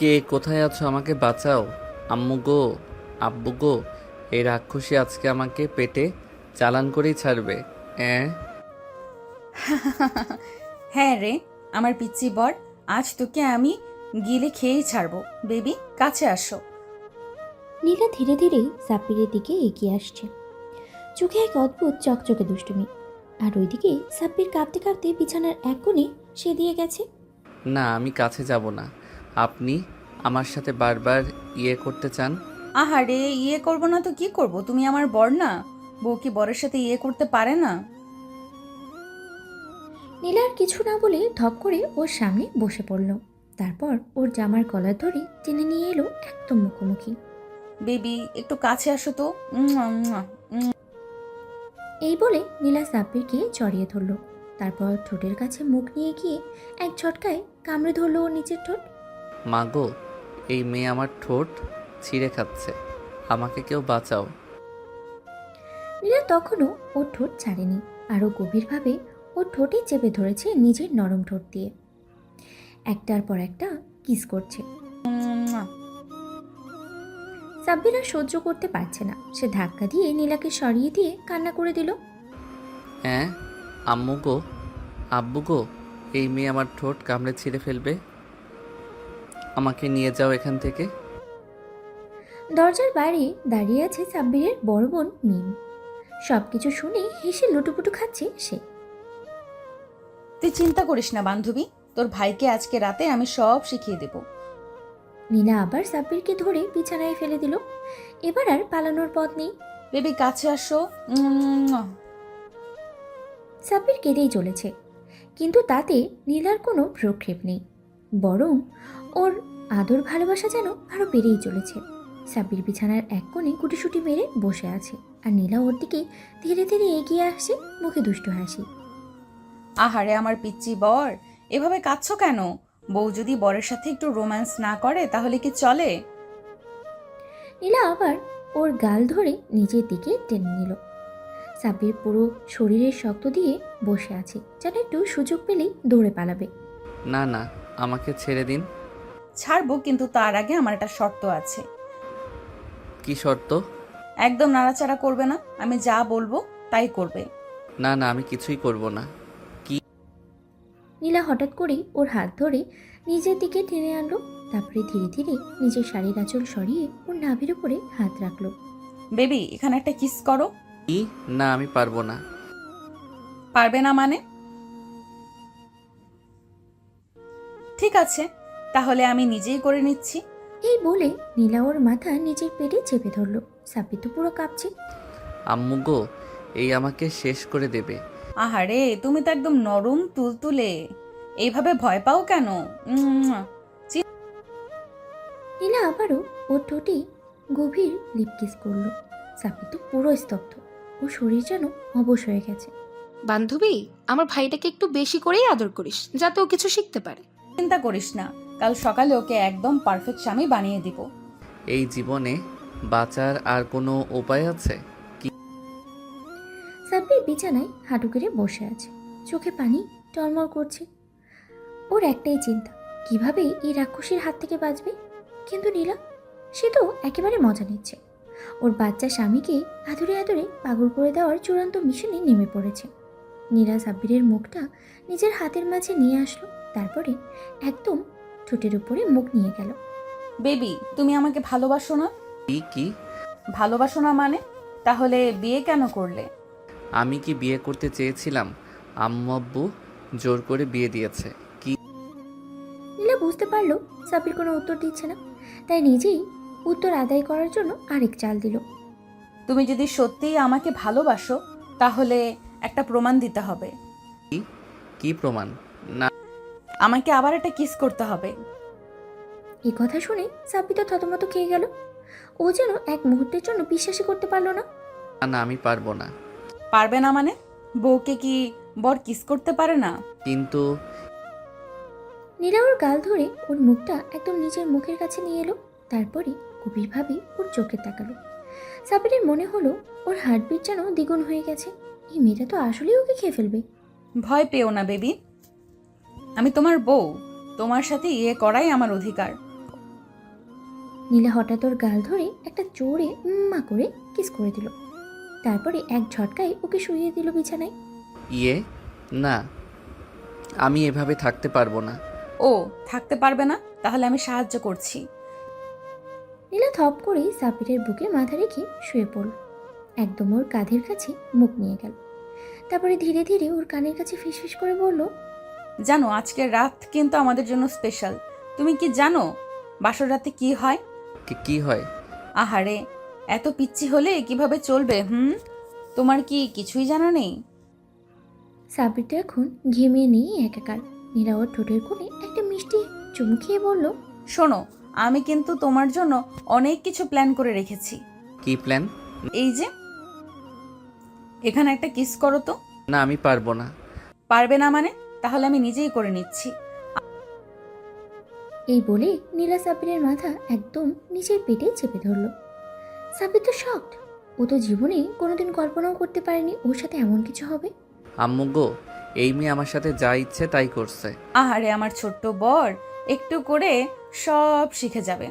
কে কোথায় আছো? আমাকে বাঁচাও। আম্মু গো, আব্বু গো, এই রাক্ষসী আজকে আমাকে পেটে চালান করেই ছাড়বে। অ্যাঁ হ্যাঁ রে, আমার পিচ্চি বর, আজ তোকে আমি গিলে খেয়েই ছাড়বো। বেবি, কাছে আসো। নীলা ধীরে ধীরে সাব্বিরের দিকে এগিয়ে আসছে, চোখে এক অদ্ভুত চকচকে দুষ্টুমি। আর ওইদিকে সাব্বির কাঁপতে কাঁপতে বিছানার এক কোণে সে দিয়ে গেছে। না, আমি কাছে যাব না। আপনি আমার সাথে বারবার করতে চান। আহারে, করবো না তো কি করব? তুমি আমার বর না? বউ কি বরের সাথে করতে পারে না? নীলা আর কিছু না বলে ধপ করে ওর সামনে বসে পড়ল। তারপর ওর জামার কলার ধরে টেনে নিয়ে এলো একদম মুখোমুখি। বেবি, একটু কাছে আসো তো। উম্মুয়া, উম্মুয়া, উম্মুয়া। এই বলে নীলা সাব্বিরকে জড়িয়ে ধরল। তারপর ঠোঁটের কাছে মুখ নিয়ে গিয়ে এক ঝটকায় কামড়ে ধরলো ওর নিচের ঠোঁট। মা গো, এই মেয়ে আমার ঠোঁট ছিঁড়ে খাচ্ছে। আমাকে কেউ বাঁচাও। নীলা তখনও ওর ঠোঁট ছাড়েনি, আরও গভীরভাবে ওর ঠোঁটে চেপে ধরেছে নিজের নরম ঠোঁট দিয়ে। একটার পর একটা কিস করছে। সাব্বির আর সহ্য করতে পারছে না, সে ধাক্কা দিয়ে নীলাকে সরিয়ে দিয়ে কান্না করে দিল। হ্যাঁ, আম্মু গো, আব্বু গো, এই মেয়ে আমার ঠোঁট কামড়ে ছিঁড়ে ফেলবে। আমাকে নিয়ে যাও এখান থেকে। দরজার বাইরে দাঁড়িয়ে আছে সাব্বিরের বড় বোন মিম। সবকিছু শুনে হেসে লুটুপুটু খাচ্ছে সে। তুই চিন্তা করিস না বান্ধবী, তোর ভাইকে আজকে রাতে আমি সব শিখিয়ে দেব। নীলা আবার সাব্বিরকে ধরে বিছানায় ফেলে দিল। এবার আর পালানোর পথ নেই। বেবি, কাছে আসো। উম্মুয়া। সাব্বির কেঁদেই চলেছে, কিন্তু তাতে নীলার কোনো ভ্রুক্ষেপ নেই। বরং ওর আদর ভালোবাসা যেন আরও বেড়েই চলেছে। সাব্বির বিছানার এক কোণে গুটিসুটি মেরে বসে আছে, আর নীলা ওর দিকে ধীরে ধীরে এগিয়ে আসছে, মুখে দুষ্টু হাসি। আহারে আমার পিচ্চি বর, এভাবে কাঁদছো কেন? বউ যদি বরের সাথে একটু রোম্যান্স না করে তাহলে কি চলে? নীলা আবার ওর গাল ধরে নিজের দিকে টেনে নিল। সাব্বির পুরো শরীরের শক্ত দিয়ে বসে আছে, যেন একটু সুযোগ পেলেই দৌড়ে পালাবে। না না, আমাকে ছেড়ে দিন। ছাড়বো, কিন্তু তার আগে আমার একটা শর্ত আছে। কি শর্ত? একদম নাড়াচাড়া করবে না, আমি যা বলবো তাই করবে। না না, আমি কিছুই করব না। নীলা হঠাৎ করেই ওর হাত ধরে নিজের দিকে টেনে আনলো। তারপরে ধীরে ধীরে নিজের শাড়ির আঁচল সরিয়ে ওর নাভির উপরে হাত রাখলো। বেবি, এখানে একটা কিস করো। কি? না, আমি পারবো না। পারবে না মানে? ঠিক আছে, তাহলে আমি নিজেই করে নিচ্ছি। এই বলে নীলা ওর মাথা নিজের পেটে চেপে ধরলো। সাব্বির তো পুরো কাঁপছে। আম্মু গো, এই আমাকে শেষ করে দেবে। আহারে, তুমি তো একদম নরম তুলতুলে, এইভাবে ভয় পাও কেন? উম্মুয়া। নীলা আবারও ওর ঠোঁটে গভীর লিপ কিস করলো। সাব্বির তো পুরো স্তব্ধ, ও শরীর যেন অবশ হয়ে গেছে। বান্ধবী, আমার ভাইটাকে একটু বেশি করেই আদর করিস, যাতে ও কিছু শিখতে পারে। চিন্তা করিস না, কাল সকালে ওকে একদম পারফেক্ট স্বামী বানিয়ে দিব। এই জীবনে বাঁচার আর কোনো উপায় আছে? সাব্বির বিছানায় হাঁটু গেড়ে বসে আছে, চোখে পানি টলমল করছে। ওর একটাই চিন্তা, কিভাবে এই রাক্ষসীর হাত থেকে বাঁচবে। কিন্তু নীলা, সে তো একেবারে মজা নিচ্ছে। ওর বাচ্চা স্বামীকে আদরে আদরে পাগল করে দেওয়ার চূড়ান্ত মিশনে নেমে পড়েছে। নীলা সাব্বিরের মুখটা নিজের হাতের মাঝে নিয়ে আসলো, তারপরে একদম ঠোঁটের উপরে মুখ নিয়ে গেল। বেবি, তুমি আমাকে ভালোবাসো না? কি কি? ভালোবাসো না মানে? তাহলে বিয়ে কেন করলে? আমি কি বিয়ে করতে চেয়েছিলাম? আম্মু আব্বু জোর করে বিয়ে দিয়েছে। কি? নীলা বুঝতে পারলো সাব্বির কোনো উত্তর দিচ্ছে না, তাই নিজেই উত্তর আদায় করার জন্য আরেক চাল দিল। তুমি যদি সত্যিই আমাকে ভালোবাসো তাহলে একটা প্রমাণ দিতে হবে। কি? কি প্রমাণ? না আমাকে আবার একটা কিস করতে হবে। এই কথা শুনে সাব্বির তো থতমত খেয়ে গেল। ও যেন এক মুহূর্তের জন্য বিশ্বাসই করতে পারলো না। না, আমি পারবো না। পারবে না মানে? বউকে কি বর কিস করতে পারে না? কিন্তু নীলা ওর গাল ধরে ওর মুখটা একদম নিজের মুখের কাছে নিয়ে এলো। তারপরে গভীরভাবে ওর চোখে তাকালো। সাব্বিরের মনে হলো ওর হার্টবিট যেন দ্বিগুণ হয়ে গেছে। এই মেয়েটা তো আসলেই ওকে খেয়ে ফেলবে। ভয় পেও না বেবি, আমি তোমার বউ, তোমার সাথে করাই আমার অধিকার। নীলা হঠাৎ ওর গাল ধরে একটা জোরে উম্মা করে কিস করে দিল। তারপরে এক ঝটকায় ওকে শুইয়ে দিল বিছানায়। ইয়ে, না, আমি এভাবে থাকতে পারবো না। ও থাকতে পারবে না, তাহলে আমি সাহায্য করছি। নীলা থপ করে সাব্বিরের বুকে মাথা রেখে শুয়ে পড়ল, একদম ওর কাঁধের কাছে মুখ নিয়ে গেল। তারপরে ধীরে ধীরে ওর কানের কাছে ফিসফিস করে বলল, জানো আজকের রাত কিন্তু আমাদের জন্য স্পেশাল। তুমি কি জানো বাসর রাতে কি হয়? কি হয়? আহারে, এত পিচ্ছি হলে কিভাবে চলবে? তোমার কি কিছুই জানা নেই? সাব্বির তো এখন ঘেমিয়ে নিয়ে একাকার। নীলা ওর ঠোঁটের কোণে একটা মিষ্টি চুমু খেয়ে বলল, শোনো, আমি কিন্তু তোমার জন্য অনেক কিছু প্ল্যান করে রেখেছি। কি প্ল্যান? এই যে এখানে একটা কিস করো তো। না, আমি পারবো না। পারবে না মানে? তাহলে আমি নিজেই করে নিচ্ছি। এই বলে নীলা সাব্বিরের মাথা একদম নিচের পেটে চেপে ধরল। সাব্বির তো শকড। ও তো জীবনে কোনোদিন কল্পনাও করতে পারেনি ওর সাথে এমন কিছু হবে। আম্মু গো, এই মেয়ে আমার সাথে যা ইচ্ছে তাই করছে। আহারে আমার ছোট্ট বর, একটু করে সব শিখে যাবে,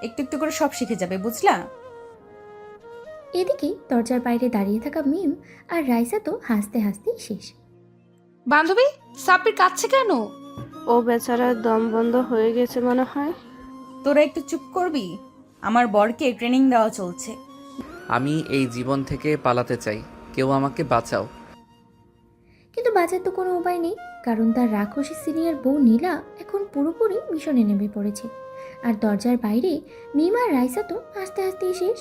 একটু একটু করে সব শিখে যাবে, বুঝলা? এদিকে দরজার বাইরে দাঁড়িয়ে থাকা মিম আর রাইসা তো হাসতে হাসতেই শেষ। বান্ধবী, সাব্বির কাঁদছে কেন? ও বেচারার দম বন্ধ হয়ে গেছে মনে হয়। তোরা একটু চুপ করবি? আমার বরকে ট্রেনিং দেওয়া চলছে। আমি এই জীবন থেকে পালাতে চাই, কেউ আমাকে বাঁচাও। কিন্তু বাঁচার তো কোনো উপায় নেই, কারণ তার রাক্ষসী সিনিয়র বউ নীলা এখন পুরোপুরি মিশনে নেমে পড়েছে। আর দরজার বাইরে মিম আর রাইসা তো হাসতে হাসতেই শেষ।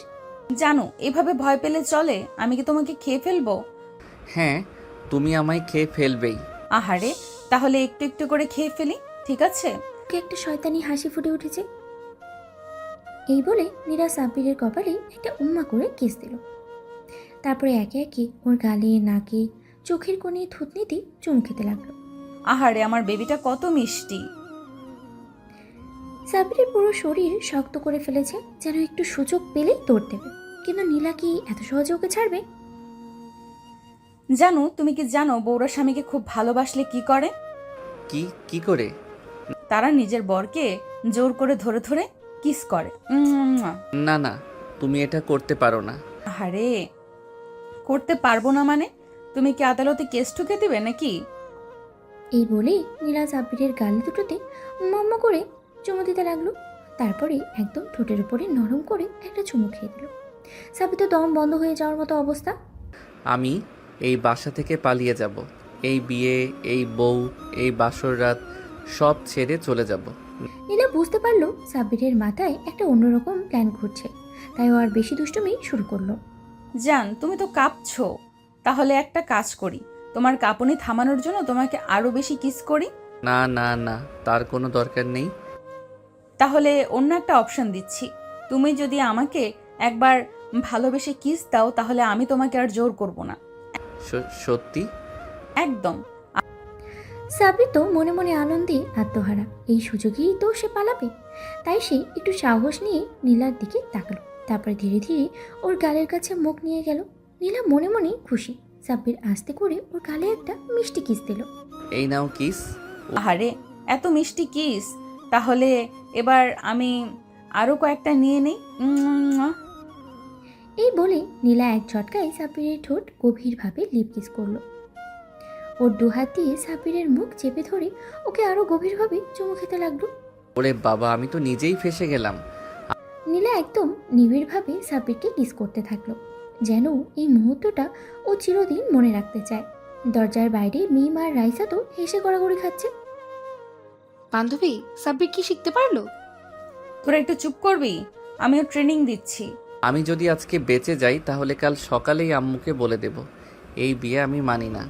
জানো এভাবে ভয় পেলে চলে? আমি কি তোমাকে খেয়ে ফেলবো? হ্যাঁ, তুমি আমায় খেয়ে ফেলবেই। আহারে, তাহলে একটু একটু করে খেয়ে ফেলি, ঠিক আছে? ওকে একটা শয়তানি হাসি ফুটে উঠেছে। এই বলে নীরা সাব্বিরের কপালে একটা উম্মা করে কিস দিল। তারপরে একে একে ওর গালে, নাকে, চোখের কোণে, থুতনিতে চুমু খেতে লাগলো। আহারে আমার বেবিটা কত মিষ্টি। সাব্বিরের পুরো শরীর শক্ত করে ফেলেছে, যেন একটু সুযোগ পেলেই দৌড় দেবে। কিন্তু নীলা কি এত সহজে ওকে ছাড়বে? জানো, তুমি কি জানো বউরা স্বামীকে খুব ভালোবাসলে কি করে? কি কি করে? তারা নিজের বরকে জোর করে ধরে ধরে কিস করে। না না, তুমি এটা করতে পারো না। আহারে, করতে পারবো না মানে? তুমি কি আদালতে কেস ঠুকে দিবে নাকি? এই বলে নীলা সাব্বিরের গাল দুটোতে মম্মা করে চুমু দিতে লাগলো। তারপরে একদম ঠোঁটের উপরে নরম করে একটা চুমু খেয়ে দিল। সাব্বির তো দম বন্ধ হয়ে যাওয়ার মতো অবস্থা। আমি এই বাসা থেকে পালিয়ে যাব। এই বিয়ে, এই বউ, এই বাসর রাত সব ছেড়ে চলে যাব। নীলা বুঝতে পারলো সাব্বিরের মাথায় একটা অন্যরকম প্ল্যান ঘুরছে, তাই ও আর বেশি দুষ্টুমি শুরু করলো। জান, তুমি তো কাঁপছো। তাহলে একটা কাজ করি, তোমার কাঁপুনি থামানোর জন্য তোমাকে আরো বেশি কিস করি। না না না, তার কোনো দরকার নেই। তাহলে অন্য একটা অপশন দিচ্ছি। তুমি যদি আমাকে একবার ভালোবেসে কিস দাও, তাহলে আমি তোমাকে আর জোর করব না। সত্যি? একদম। সাব্বির তো মনে মনে আনন্দে আত্মহারা। এই সুযোগেই তো সে পালাবে। তাই সে একটু সাহস নিয়ে নীলার দিকে তাকালো। তারপরে ধীরে ধীরে ওর গালের কাছে মুখ নিয়ে গেল। নীলা মনে মনে খুশি। সাব্বির আস্তে করে ওর গালে একটা মিষ্টি কিস দিল। এই নাও কিস। আহারে, এত মিষ্টি কিস! তাহলে এবার আমি আরো কয়েকটা নিয়ে নেই। এই বলে নীলা এক ঝটকায় সাব্বিরের ঠোঁট গভীরভাবে লিপ কিস করলো। ওর দুহাত দিয়ে সাব্বিরের মুখ চেপে ধরে ওকে আরো গভীরভাবে চুমু খেতে লাগলো। ওরে বাবা, আমি তো নিজেই ফেসে গেলাম। নীলা একদম নিবিড়ভাবে সাব্বিরকে কিস করতে থাকলো, যেন এই মুহূর্তটা ও চিরদিন মনে রাখতে চায়। দরজার বাইরে মিম আর রাইসা তো হেসে গড়াগড়ি খাচ্ছে। বান্ধবী, সাব্বির কি শিখতে পারলো? তোরা একটু চুপ করবি? আমিও ট্রেনিং দিচ্ছি। আমি যদি আজকে বেঁচে যাই তাহলে কাল সকালেই আম্মুকে বলে দেব এই বিয়ে আমি মানি না।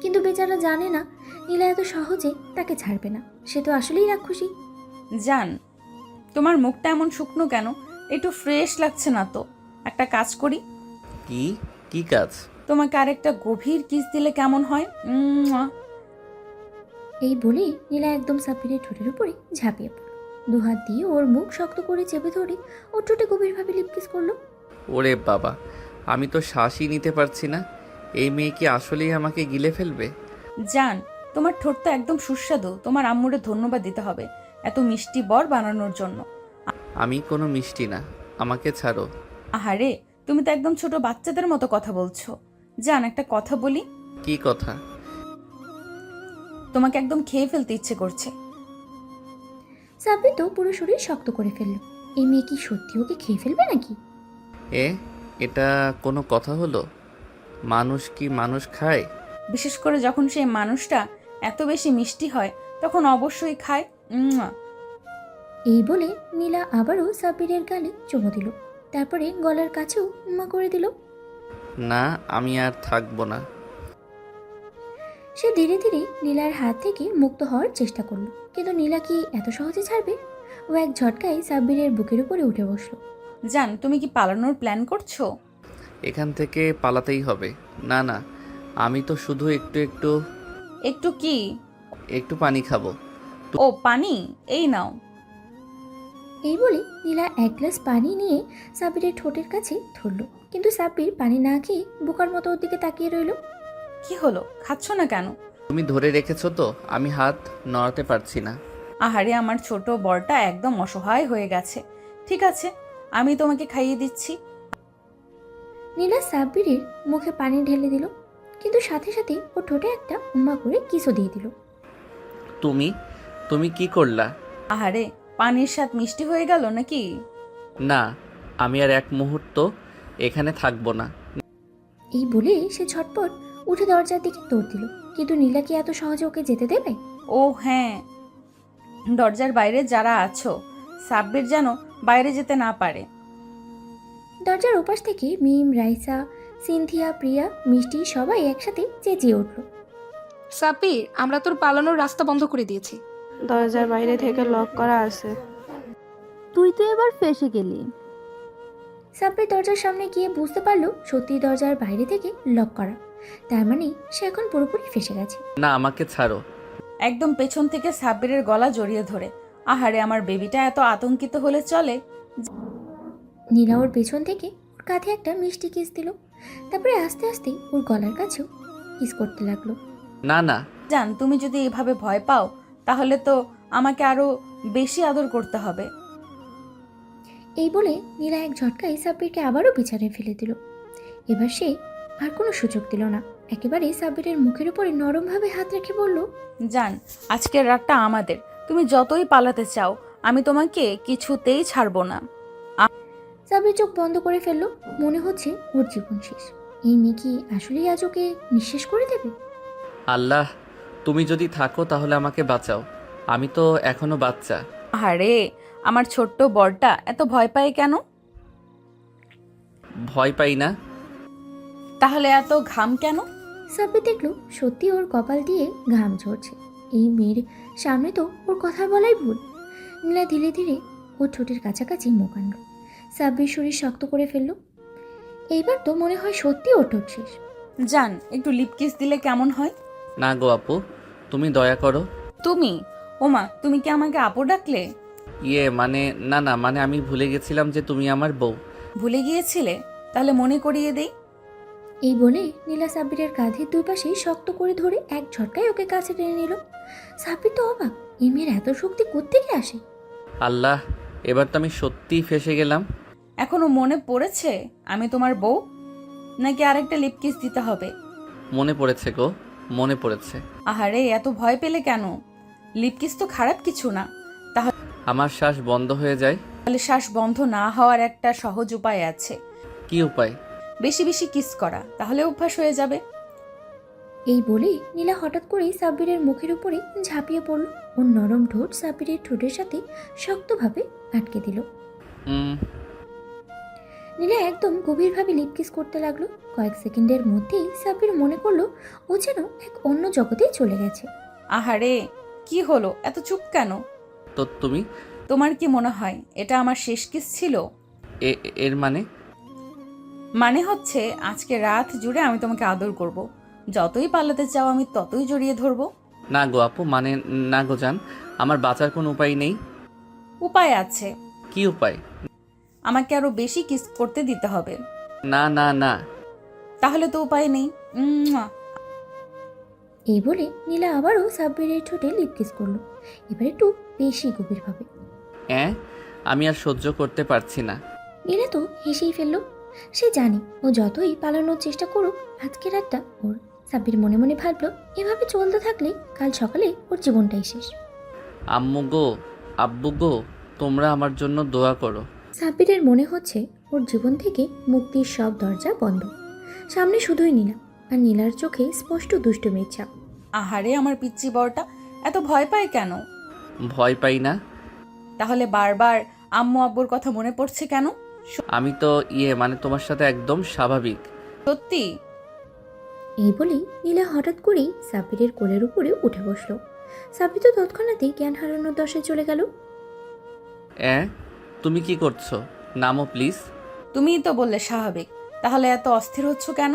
কিন্তু বেচারা জানে না নীলা এত সহজে তাকে ছাড়বে না। সে তো আসলেই রাক্ষসী। জান, তোমার মুখটা এমন শুকনো কেন? একটু ফ্রেশ লাগছে না তো। একটা কাজ করি, কি কি কাজ? তোমাকে আরেকটা গভীর কিস দিলে কেমন হয়? এই বলে নীলা একদম সাব্বিরের ঠোঁটের উপরে ঝাঁপিয়ে পড়ল। দুহাত দিয়ে ওর মুখ শক্ত করে চেপে ধরে ওর ঠোঁটে গভীরভাবে লিপ কিস করলো। ওরে বাবা, আমি তো শ্বাসই নিতে পারছি না। এই মেয়ে কি আসলেই আমাকে গিলে ফেলবে? জান, তোমার ঠোঁট তো একদম সুস্বাদু। তোমার আম্মুরে ধন্যবাদ দিতে হবে এত মিষ্টি বর বানানোর জন্য। আমি কোনো মিষ্টি না, আমাকে ছাড়ো। আহারে, তুমি তো একদম ছোট বাচ্চাদের মতো কথা বলছো। জান, একটা কথা বলি, কি কথা? তোমাকে একদম খেয়ে ফেলতে ইচ্ছে করছে। সাব্বির তো পুরো শরীর শক্ত করে ফেলল। এই মেয়ে কি সত্যি ওকে খেয়ে ফেলবে নাকি? এ এটা কোনো কথা হলো? মানুষ কি মানুষ খায়? বিশেষ করে যখন সেই মানুষটা এত বেশি মিষ্টি হয়, তখন অবশ্যই খায়। এই বলে নীলা আবারও সাব্বিরের গালে চুমু দিল, তারপরে গলার কাছেও উম্মা করে দিল। না, আমি আর থাকবো না। সে ধীরে ধীরে নীলার হাত থেকে মুক্ত হওয়ার চেষ্টা করলো, কিন্তু নীলা কি এত সহজে ছাড়বে? ও এক ঝটকায় সাব্বিরের বুকের উপরে উঠে বসলো। জান, তুমি কি পালানোর প্ল্যান করছো? এখান থেকে পালাতেই হবে। না না, আমি তো শুধু একটু একটু একটু কি? একটু পানি খাবো। ও পানি, এই নাও। এই বলে নীলা এক গ্লাস পানি নিয়ে সাব্বিরের ঠোঁটের কাছে ধরলো, কিন্তু সাব্বির পানি না খেয়ে বোকার মতো ওর দিকে তাকিয়ে রইল। কি হলো, খাচ্ছ না কেন? তুমি ধরে রেখেছো তো, আমি হাত নড়াতে পারছি না। আহারে, আমার ছোট বরটা একদম অসহায় হয়ে গেছে। ঠিক আছে, আমি তোমাকে খাইয়ে দিচ্ছি। নীলা সাব্বিরের মুখে পানি ঢেলে দিল, কিন্তু সাথে সাথে ও ঠোঁটে একটা উম্মা করে কিসও দিয়ে দিল। তুমি তুমি কি করলা? আহারে, পানির স্বাদ মিষ্টি হয়ে গেল নাকি? না, আমি আর এক মুহূর্ত এখানে থাকবো না। এই বলে সে ঝটপট উঠে দরজার দিকে দৌড় দিল, কিন্তু নীলা কি এত সহজে ওকে যেতে দেবে? ও হ্যাঁ, দরজার বাইরে যারা আছো, সাব্বির যেন বাইরে যেতে না পারে। দরজার ওপাশ থেকে মিম, রাইসা, সিনথিয়া, প্রিয়া, মিষ্টি সবাই একসাথে চেঁচিয়ে উঠল। সাব্বির, আমরা তোর পালানোর রাস্তা বন্ধ করে দিয়েছি। দরজার বাইরে থেকে লক করা আছে। তুই তো এবার ফেসে গেলি। সাব্বির দরজার সামনে গিয়ে বুঝতে পারলো সত্যি দরজার বাইরে থেকে লক করা, তার মানে সে এখন পুরোপুরি ফেসে গেছে। না, আমাকে ছাড়ো। একদম পেছন থেকে সাব্বিরের গলা জড়িয়ে ধরে। আহারে, আমার বেবিটা এত আতঙ্কিত হলে চলে? নীলা ওর পেছন থেকে ওর কাঁধে একটা মিষ্টি কিস দিল, তারপরে আস্তে আস্তে ওর গলার কাছেও কিস করতে লাগলো। না না, জান, তুমি যদি এভাবে ভয় পাও, তাহলে তো আমাকে আরো বেশি আদর করতে হবে। এই বলে নীলা এক ঝটকায় সাব্বিরকে আবারও পিছনে ফেলে দিল। এবার সে আর কোনো সুযোগ দিল না, একেবারে সাব্বিরের মুখের উপরে নরমভাবে হাত রেখে বলল, জান, আজকের রাতটা আমাদের। তুমি যতই পালাতে চাও, আমি তোমাকে কিছুতেই ছাড়বো না। সাব্বির চোখ বন্ধ করে ফেললো, মনে হচ্ছে ওর জীবন শেষ। এই মেয়ে কি আসলেই আজ ওকে নিঃশেষ করে দেবে? আল্লাহ, তুমি যদি থাকো তাহলে আমাকে বাঁচাও। আমি তো এখনো বাচ্চা। আরে, আমার ছোট্ট বরটা এত ভয় পায় কেন? ভয় পাই না। তাহলে এত ঘাম কেন? সাব্বির দেখলো সত্যি ওর কপাল দিয়ে ঘাম ঝরছে। এই মেয়ের সামনে তো ওর কথা বলাই ভুল। নীলা ধীরে ধীরে ওর ঠোঁটের কাছাকাছি মুখ আনলো। সাব্বির শরীর শক্ত করে ফেললো। এইবার তো মনে হয় সত্যি ওর ঠোঁট শেষ। জান, একটু লিপ কিস দিলে কেমন হয়? না গো আপু, তুমি দয়া করো। তুমি? ওমা, তুমি কি আমাকে আপু ডাকলে? মানে না না, মানে আমি ভুলে গেছিলাম যে তুমি আমার বউ। ভুলে গিয়েছিলে? তাহলে মনে করিয়ে দেই। এই বলে নীলা সাব্বিরের কাঁধের দুই পাশে শক্ত করে ধরে এক ঝটকায় ওকে কাছে টেনে নিল। সাব্বির তো অবাক, এই মেয়ের এত শক্তি কোত্থেকে আসে? আল্লাহ, এবার তো আমি সত্যিই ফেসে গেলাম। এখনো মনে পড়েছে আমি তোমার বউ? নাকি আরেকটা লিপ কিস দিতে হবে? মনে পড়েছে গো, মনে পড়েছে। আহারে, এত ভয় পেলে কেন? লিপ কিস তো খারাপ কিছু না। আমার শ্বাস বন্ধ হয়ে যায়। তাহলে শ্বাস বন্ধ না হওয়ার একটা সহজ উপায় আছে। কি উপায়? বেশি বেশি কিস করা, তাহলে অভ্যাস হয়ে যাবে। এই বলে নীলা হঠাৎ করেই সাব্বিরের মুখের উপরে ঝাঁপিয়ে পড়ল। ওর নরম ঠোঁট সাব্বিরের ঠোঁটের সাথে শক্তভাবে আটকে দিল। নীলা একদম গভীরভাবে লিপ কিস করতে লাগলো। কয়েক সেকেন্ডের মধ্যেই সাব্বির মনে করলো ও যেন এক অন্য জগতেই চলে গেছে। আহারে, কি হলো, এত চুপ কেন? তো তুমি? তোমার কি মনে হয় এটা আমার শেষ কিস ছিল? এর মানে? মানে হচ্ছে আজকে রাত জুড়ে আমি তোমাকে আদর করব। যতই পালাতে চাও আমি ততই জড়িয়ে ধরবো। না গো আপু, মানে না গো জান, আমার বাঁচার কোনো উপায় নেই। উপায় আছে। কি উপায়? আমাকে আরো বেশি কিস করতে দিতে হবে। না না না। তাহলে তো উপায় নেই। এই বলে নীলা আবারও সাব্বিরের ঠোঁটে লিপ কিস করলো, এবার একটু বেশি গভীরভাবে। আমি আর সহ্য করতে পারছি না। নীলা তো হেসেই ফেলল। সে জানে ও যতই পালানোর চেষ্টা করুক আজকে রাতটা ওর। সাব্বির মনে মনে ভাবল এভাবে চলতে থাকলে কাল সকালে ওর জীবনটাই শেষ। আম্মু গো, আব্বু গো, তোমরা আমার জন্য দোয়া করো। সাব্বিরের মনে হচ্ছে ওর জীবন থেকে মুক্তির সব দরজা বন্ধ। সামনে শুধুই নীলা, আর নীলার চোখে স্পষ্ট দুষ্টুমির ছাপ। আহারে আমার পিচ্চি বরটা এত ভয় পায় কেন? ভয় পাই না। তাহলে বারবার আম্মু আব্বুর কথা মনে পড়ছে কেন? আমি তো মানে তোমার সাথে একদম স্বাভাবিক। সত্যি? এই বলেই নীলা হঠাৎ করেই সাব্বিরের কোলের উপরে উঠে বসলো। সাব্বির তো তৎক্ষণাৎই জ্ঞান হারানোর দশায় চলে গেল। তুমি কি করছো? নামো প্লিজ। তুমিই তো বললে স্বাভাবিক, তাহলে এত অস্থির হচ্ছ কেন?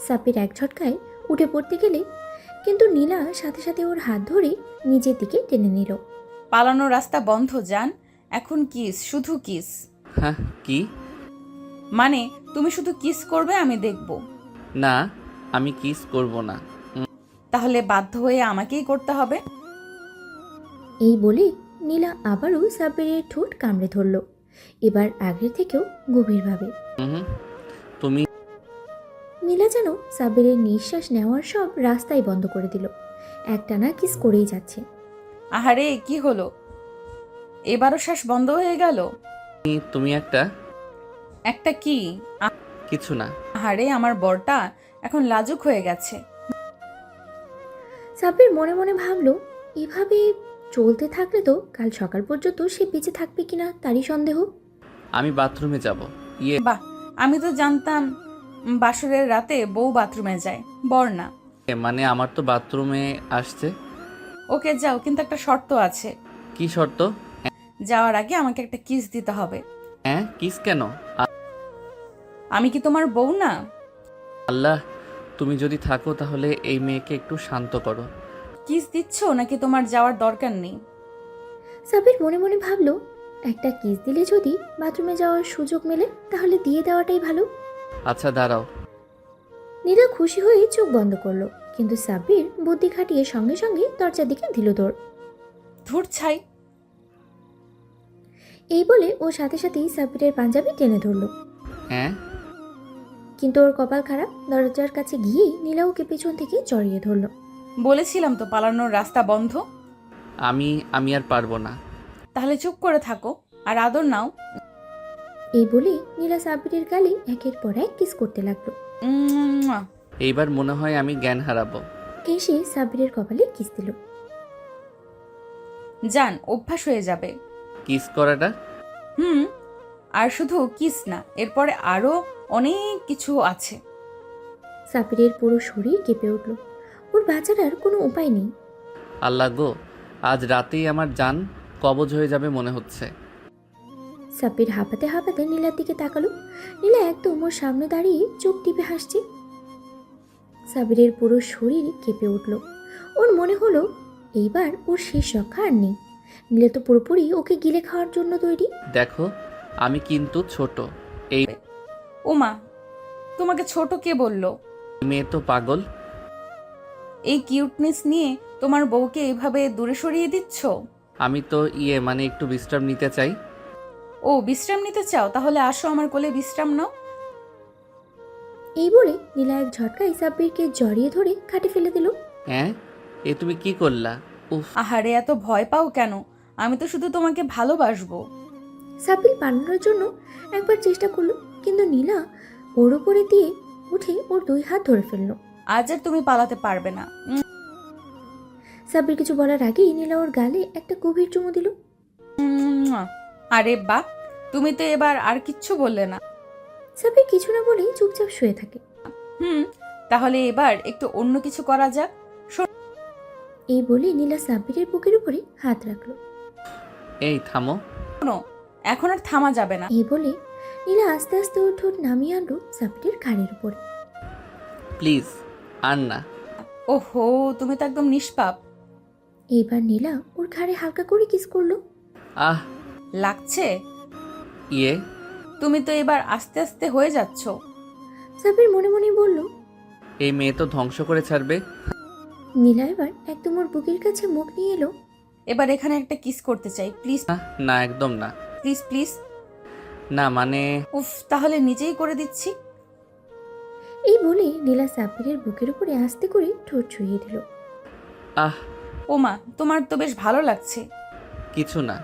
সাব্বির এক ঝটকায় উঠে পড়তে গেলে কিন্তু নীলা সাথে সাথে ওর হাত ধরে নিজের দিকে টেনে নিল। পালানোর রাস্তা বন্ধ জান, এখন কিস, শুধু কিস। হ্যাঁ, কি? মানে তুমি শুধু কিস করবে, আমি দেখব। না, আমি কিস করব না। তাহলে বাধ্য হয়ে আমাকেই করতে হবে। এই বলে নীলা আবারও সাব্বিরের ঠোঁট কামড়ে ধরল, এবার আগের থেকেও গভীরভাবে। তুমি নীলা যেন সাব্বিরের নিঃশ্বাস নেওয়ার সব রাস্তাই বন্ধ করে দিল। একটানা কিস করেই যাচ্ছে। আহারে কি হলো, এবারও শ্বাস বন্ধ হয়ে গেল? তুমি একটা একটা কি? কিছু না। আহারে আমার বরটা এখন লাজুক হয়ে গেছে। সাব্বির মনে মনে ভাবলো এভাবে চলতে থাকলে তো কাল সকাল পর্যন্ত সে বেঁচে থাকবে কিনা তারই সন্দেহ। আমি বাথরুমে যাব। বাহ, আমি তো জানতাম বাসরের রাতে বউ বাথরুমে যায়, বর না। মানে আমার তো বাথরুমে আসছে। ওকে যাও, কিন্তু একটা শর্ত আছে। কি শর্ত? যাওয়ার আগে আমাকে একটা কিস দিতে হবে। কিস কেন? আমি কি তোমার বউ না? আল্লাহ, তুমি যদি থাকো তাহলে এই মেয়েকে একটু শান্ত করো। কিস দিচ্ছ নাকি তোমার যাওয়ার দরকার নেই? সাব্বির মনে মনে ভাবলো একটা কিস দিলে যদি বাথরুমে যাওয়ার সুযোগ মেলে তাহলে দিয়ে দেওয়াটাই ভালো। আচ্ছা দাঁড়াও। নীলা খুশি হয়ে চোখ বন্ধ করলো, কিন্তু সাব্বির বুদ্ধি খাটিয়ে সঙ্গে সঙ্গে দরজার দিকে দিল দৌড়। ধুর ছাই। এই বলে ও সাথে সাথেই সাব্বিরের পাঞ্জাবি টেনে ধরলো। কিন্তু ওর কপাল খারাপ, দরজার কাছে গিয়েই নীলা ওকে পেছন থেকে জড়িয়ে ধরলো। বলেছিলাম তো পালানোর রাস্তা বন্ধ। আমি আর পারবো না। তাহলে চুপ করে থাকো আর আদর নাও। এই বলে নীলা সাব্বিরের গালে একের পর এক কিস করতে লাগলো। উম্মুয়া। এইবার মনে হয় আমি জ্ঞান হারাবো। এসে সাব্বিরের কপালে কিস দিল। জান, অভ্যাস হয়ে যাবে। কিস করাটা? আর শুধু কিস না, এরপরে আরো অনেক কিছু আছে। সাব্বিরের পুরো শরীর কেঁপে উঠল। ওর বাঁচার আর কোনো উপায় নেই। আল্লাহ গো, আজ রাতেই আমার জান কবজ হয়ে যাবে মনে হচ্ছে। সাব্বির হাঁপাতে হাঁপাতে নীলার দিকে তাকালো। নীলা একদম ওর সামনে দাঁড়িয়ে চোখ টিপে হাসছে। সাব্বিরের পুরো শরীর কেঁপে উঠল। ওর মনে হলো এইবার ওর শেষ রক্ষা আর নেই। নীলা তো পুরোপুরি ওকে গিলে খাওয়ার জন্য তৈরি। দেখো, আমি কিন্তু ছোট। এই ওমা, তোমাকে ছোট কে বললো? মেয়ে তো পাগল। এই কিউটনেস নিয়ে তোমার বউকে এইভাবে দূরে সরিয়ে দিচ্ছ? আমি তো মানে একটু বিশ্রাম নিতে চাই। ও, বিশ্রাম নিতে চাও? তাহলে আসো আমার কোলে বিশ্রাম নাও। এই বলে নীলা এক ঝটকায় সাব্বিরকে জড়িয়ে ধরে খাটে ফেলে দিল। এ তুমি কি করলা? উফ। আহারে এত ভয় পাও কেন? আমি তো শুধু তোমাকে ভালোবাসবো। সাব্বির পালানোর জন্য একবার চেষ্টা করলো, কিন্তু নীলা ওর উপরে দিয়ে উঠে ওর দুই হাত ধরে ফেললো। আজ আর তুমি পালাতে পারবে না। সাব্বির কিছু বলার আগেই নীলা ওর গালে একটা গভীর চুমু দিল। আরে বাহ, তুমি তো এবার আর কিচ্ছু বললে না। সাব্বির কিছু না বলেই চুপচাপ শুয়ে থাকে। তাহলে এবার একটু অন্য কিছু করা যাক। এই বলে নীলা সাব্বিরের বুকের উপরে হাত রাখলো। এই থামো। শোনো, এখন আর থামা যাবে না। এই বলে নীলা আস্তে আস্তে ওর ঠোঁট নামিয়ে আনলো সাব্বিরের ঘাড়ের উপরে। প্লিজ, আর না। ওহো, তুমি তো একদম নিষ্পাপ। এইবার নীলা ওর ঘাড়ে হালকা করে কিস করলো। আহ, লাগছে? ইয়ে তুমি তো এবার আস্তে আস্তে হয়ে যাচ্ছ। সাব্বির মনে মনে বলল। এই মেয়ে তো ধ্বংস করে ছাড়বে। নীলা এবার একদম ওর বুকের কাছে মুখ নিয়ে এলো। এবার এখানে একটা কিস করতে চাই, প্লিজ। না, একদম না। Please please. না মানে উফ, তাহলে নিজেই করে দিচ্ছি। এই বলে নীলা সাব্বিরের বুকের উপরে আস্তে করে ঠোঁট ছুঁয়ে দিল। আহ ওমা, তোমার তো বেশ ভালো লাগছে। কিছু না।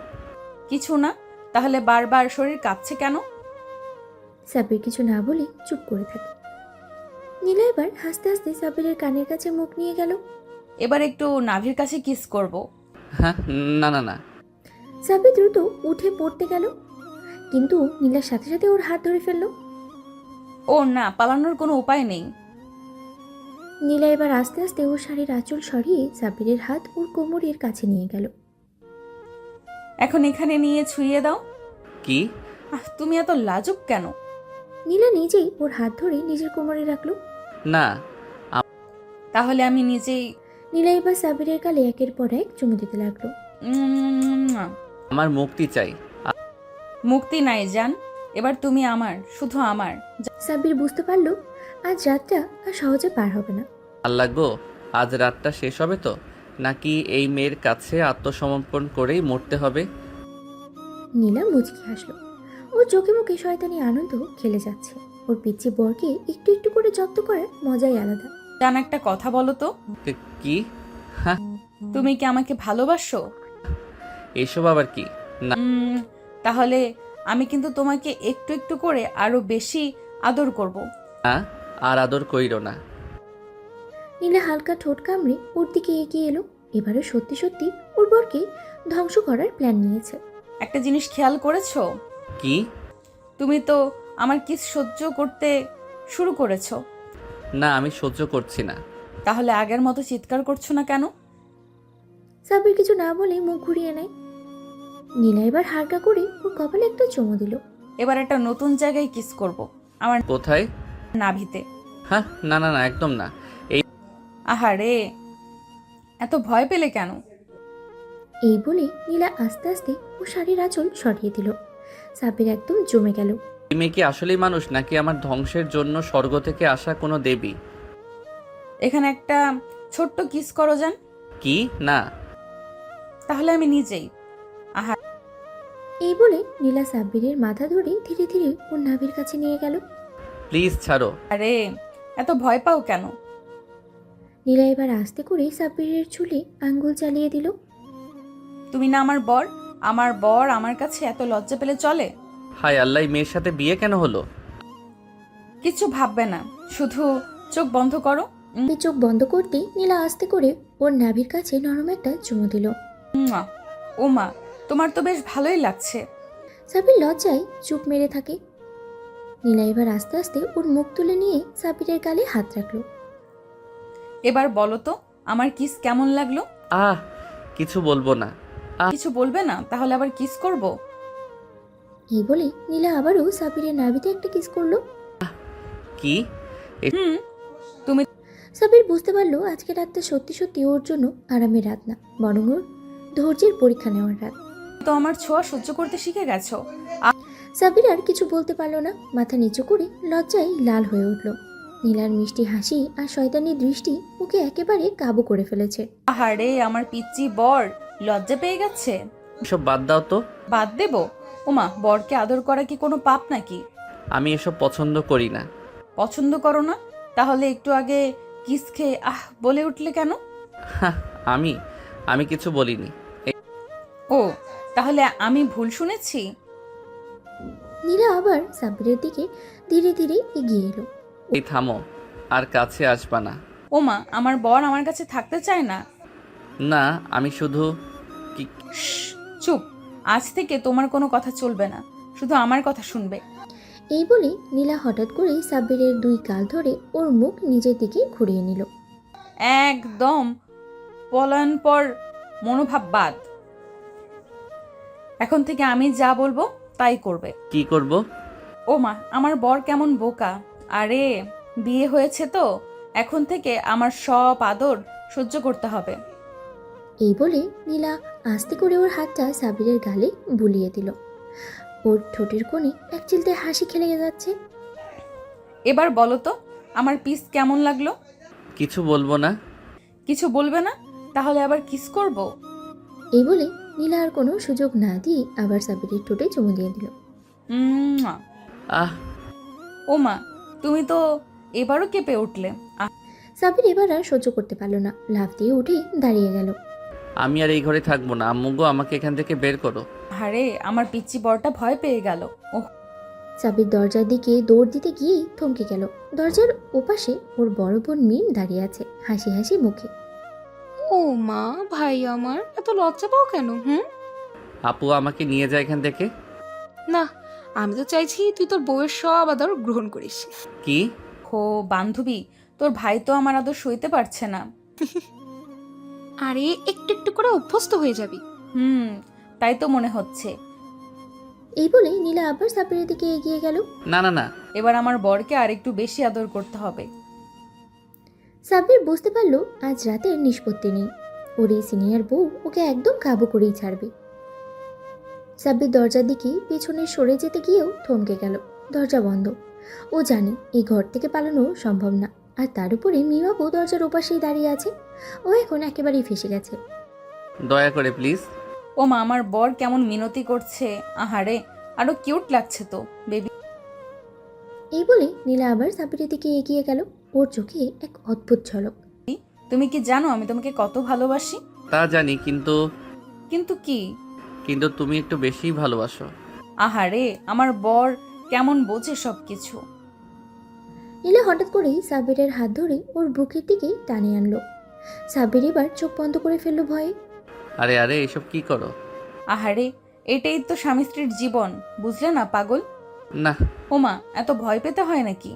কিছু না? তাহলে বারবার শরীর কাঁপছে কেন? সাব্বির কিছু না বলে চুপ করে থাকে। নীলা এবার হাসতে হাসতে সাব্বিরের কানের কাছে মুখ নিয়ে গেল। এবার একটু নাভির কাছে কিস করব। হ্যাঁ, না না না। সাব্বির দ্রুত উঠে পড়তে গেল, কিন্তু নীলার সাথে সাথে ওর হাত ধরে ফেলল। ও না, পালানোর কোনো উপায় নেই। নীলা এবার আস্তে আস্তে ওর শাড়ির আঁচল সরিয়ে সাব্বিরের হাত ওর কোমরের কাছে নিয়ে গেল। এখন এখানে নিয়ে ছুঁয়ে দাও। কি? তুমি এত লাজুক কেন? নীলা নিজেই ওর হাত ধরে নিজের কোমরে রাখলো। না। তাহলে আমি নিজেই। নীলা এবার সাব্বিরের গালে একের পর এক চুমু দিতে লাগলো। আমার মুক্তি চাই। মুক্তি নাই জান, এবার তুমি আমার, শুধু আমার। সাব্বির বুঝতে পারলো আজ রাতটা আর সহজে পার হবে না। আল্লাহ গো, আজ রাতটা শেষ হবে তো, নাকি এই মেয়ের কাছে আত্মসমর্পণ করেই মরতে হবে? নীলা মুচকি হাসলো। ওর চোখে মুখে শয়তানি আনন্দ খেলে যাচ্ছে। ওর পিচ্ছি বরকে একটু একটু করে জব্দ করার মজাই আলাদা। জান, একটা কথা বলো তো, কি? হ্যাঁ, তুমি কি আমাকে ভালোবাসো? এসব আবার কি? না। তাহলে আমি কিন্তু তোমাকে একটু একটু করে আরো বেশি আদর করব। না, আর আদর কইরো না। নীলা হালকা ঠোঁট কামড়ে ওর দিকে এগিয়ে এলো। এবারে সত্যি সত্যি ওর বরকে ধ্বংস করার প্ল্যান নিয়েছে। একটা জিনিস খেয়াল করেছো? কি? তুমি তো আমার কিস সহ্য করতে শুরু করেছো। না, আমি সহ্য করছি না। তাহলে আগের মতো চিৎকার করছো না কেন? সাব্বির কিছু না বলে মুখ ঘুরিয়ে নেয়। নীলা এবার হালকা করে ওর কপালে একটা চুমু দিল। এবার একটা নতুন জায়গায় কিস করব, আমার কোথায়? নাভিতে। হ্যাঁ, না না না, একদম না। আহারে, এত ভয় পেলে কেন? এই বলে নীলা আস্তে আস্তে ওর শাড়ির আঁচল সরিয়ে দিল। সাব্বির একদম জমে গেল। এই মেয়ে কি আসলেই মানুষ, নাকি আমার ধ্বংসের জন্য স্বর্গ থেকে আসা কোনো দেবী? এখানে একটা ছোট্ট কিস করো যান। কি? না। তাহলে আমি নিজেই। এই বলে নীলা সাব্বিরের মাথা ধরে ধীরে ধীরে ওর নাভির কাছে নিয়ে গেল। প্লিজ ছাড়ো। আরে, এত ভয় পাও কেন? নীলা এবার আস্তে করে সাব্বিরের চুলে আঙ্গুল চালিয়ে দিল। তুমি না আমার বর, আমার বর আমার কাছে এত লজ্জা পেলে চলে? হায় আল্লাহ, এই মেয়ের সাথে বিয়ে কেন হলো? কিছু ভাববে না, শুধু চোখ বন্ধ করো। এই চোখ বন্ধ করতেই নীলা আস্তে করে ওর নাভির কাছে নরম একটা চুমু দিল। মুয়া। ও মা, তোমার তো বেশ ভালোই লাগছে। সাব্বির লজ্জায় চুপ মেরে থাকে। নীলা এবার আস্তে আস্তে ওর মুখ তুলে নিয়ে সাব্বিরের গালে হাত রাখলো। এবার বলো তো, আমার কিস কেমন লাগলো? আহ, কিছু বলবো না। কিছু বলবে না? তাহলে আবার কিস করব। এই বলে নীলা আবারও সাব্বিরের নাভিতে একটা কিস করলো। কি? তুমি সাব্বির বুঝতে পারলো আজকে রাতটা সত্যি সত্যি ওর জন্য আরামের রাত না, বরং ওর ধৈর্যের পরীক্ষা নেওয়ার রাত। তো আমার ছোঁয়া সহ্য করতে শিখে গেছো। সাব্বির আর কিছু বলতে পারলো না। মাথা নিচু করে লজ্জায় লাল হয়ে উঠল। নীলার মিষ্টি হাসি আর শয়তানি দৃষ্টি ওকে একেবারে কাবু করে ফেলেছে। আহারে, আমার পিচ্চি বর লজ্জা পেয়ে গেছে। এসব বাদ দাও তো। বাদ দেব? ওমা, বরকে আদর করা কি কোনো পাপ নাকি? আমি এসব পছন্দ করি না। পছন্দ করো না? তাহলে একটু আগে কিস খেয়ে বলে উঠলে কেন? হ্যাঁ, আমি কিছু বলিনি। ও, তাহলে আমি ভুল শুনেছি। নীলা আবার সাব্বিরের দিকে ধীরে ধীরে এগিয়ে এলো। এই থামো, আর কাছে আসবা না। ওমা, আমার বর আমার কাছে থাকতে চায় না। না, আমি শুধু কি। শ্শ্, চুপ। আজ থেকে তোমার কোনো কথা চলবে না, শুধু আমার কথা শুনবে। এই বলে নীলা হঠাৎ করে সাব্বিরের দুই গাল ধরে ওর মুখ নিজের দিকে ঘুরিয়ে নিল। একদম পলায়নপর মনোভাব বাদ। এখন থেকে আমি যা বলবো তাই করবে। কি করব? ওমা, আমার বর কেমন বোকা। আরে, বিয়ে হয়েছে তো, এখন থেকে আমার সব আদর সহ্য করতে হবে। এই বলে নীলা আস্তে করে ওর হাতটা সাব্বিরের গালে বুলিয়ে দিল। ওর ঠোঁটের কোণে এক চিলতে হাসি খেলে যাচ্ছে। এবার বলো তো, আমার পিস কেমন লাগলো? কিছু বলবো না। কিছু বলবে না? তাহলে আবার কিস করব। এই বলে নীলা আর কোনো সুযোগ না দিয়ে আবার সাবিরের ঠোঁটে চুমু দিয়ে দিল। উম্মুয়া। আহ ও মা, তুমি তো এবারও কেঁপে উঠলে। সাবির এবার আর সহ্য করতে পারল না, লাফ দিয়ে উঠে দাঁড়িয়ে গেল। আমি আর এই ঘরে থাকবো না, আম্মু গো আমাকে এখান থেকে বের করো। আরে আমার পিচ্চি বরটা ভয় পেয়ে গেল। ওহ, সাবির দরজার দিকে দৌড় দিতে গিয়েই থমকে গেল। দরজার ওপাশে ওর বড় বোন মিম দাঁড়িয়ে আছে, হাসি হাসি মুখে। ও মা, ভাই আমার এত লজ্জা পাও কেন? আপু আমাকে নিয়ে যায় এখান থেকে। না, আমি তো চাইছি তুই তোর বউয়ের সব আদর গ্রহণ করিস। কি? হো বান্ধবী, তোর ভাই তো আমার আদর সইতে পারছে না। আরে একটু একটু করে অভ্যস্ত হয়ে যাবি। তাই তো মনে হচ্ছে। এই বলে নীলা আবার সাবিরের দিকে এগিয়ে গেল। না না না, এবার আমার বরকে আর একটু বেশি আদর করতে হবে। সাব্বির বুঝতে পারলো আজ রাতের নিষ্পত্তি নেই। ওর এই সিনিয়র বউ ওকে একদম কাবু করেই ছাড়বে। সাব্বির দরজার দিকে পেছনে সরে যেতে গিয়েও থমকে গেল। দরজা বন্ধ। ও জানে এই ঘর থেকে পালানো সম্ভব না, আর তার উপরে মিমাবু দরজার ওপাশেই দাঁড়িয়ে আছে। ও এখন একেবারেই ফেসে গেছে। দয়া করে প্লিজ। ও মা, আমার বর কেমন মিনতি করছে। আহারে, আরো কিউট লাগছে তো বেবি। এই বলে নীলা আবার সাব্বিরের দিকে এগিয়ে গেল। ওর চোখে এক অদ্ভুত ঝলক। তুমি কি জানো আমি তোমাকে কত ভালোবাসি? তা জানি, কিন্তু কিন্তু কি? কিন্তু তুমি একটু বেশিই ভালোবাসো। আহারে, আমার বর কেমন বোঝে সবকিছু। নীলা হঠাৎ করেই সাব্বিরের হাত ধরে ওর বুকের দিকে টানে আনলো। সাব্বির এবার চোখ বন্ধ করে ফেললো ভয়ে। আরে আরে এসব কি করো? আহারে, এটাই তো স্বামী স্ত্রীর জীবন, বুঝলে না পাগল? না। ওমা, এত ভয় পেতে হয় নাকি?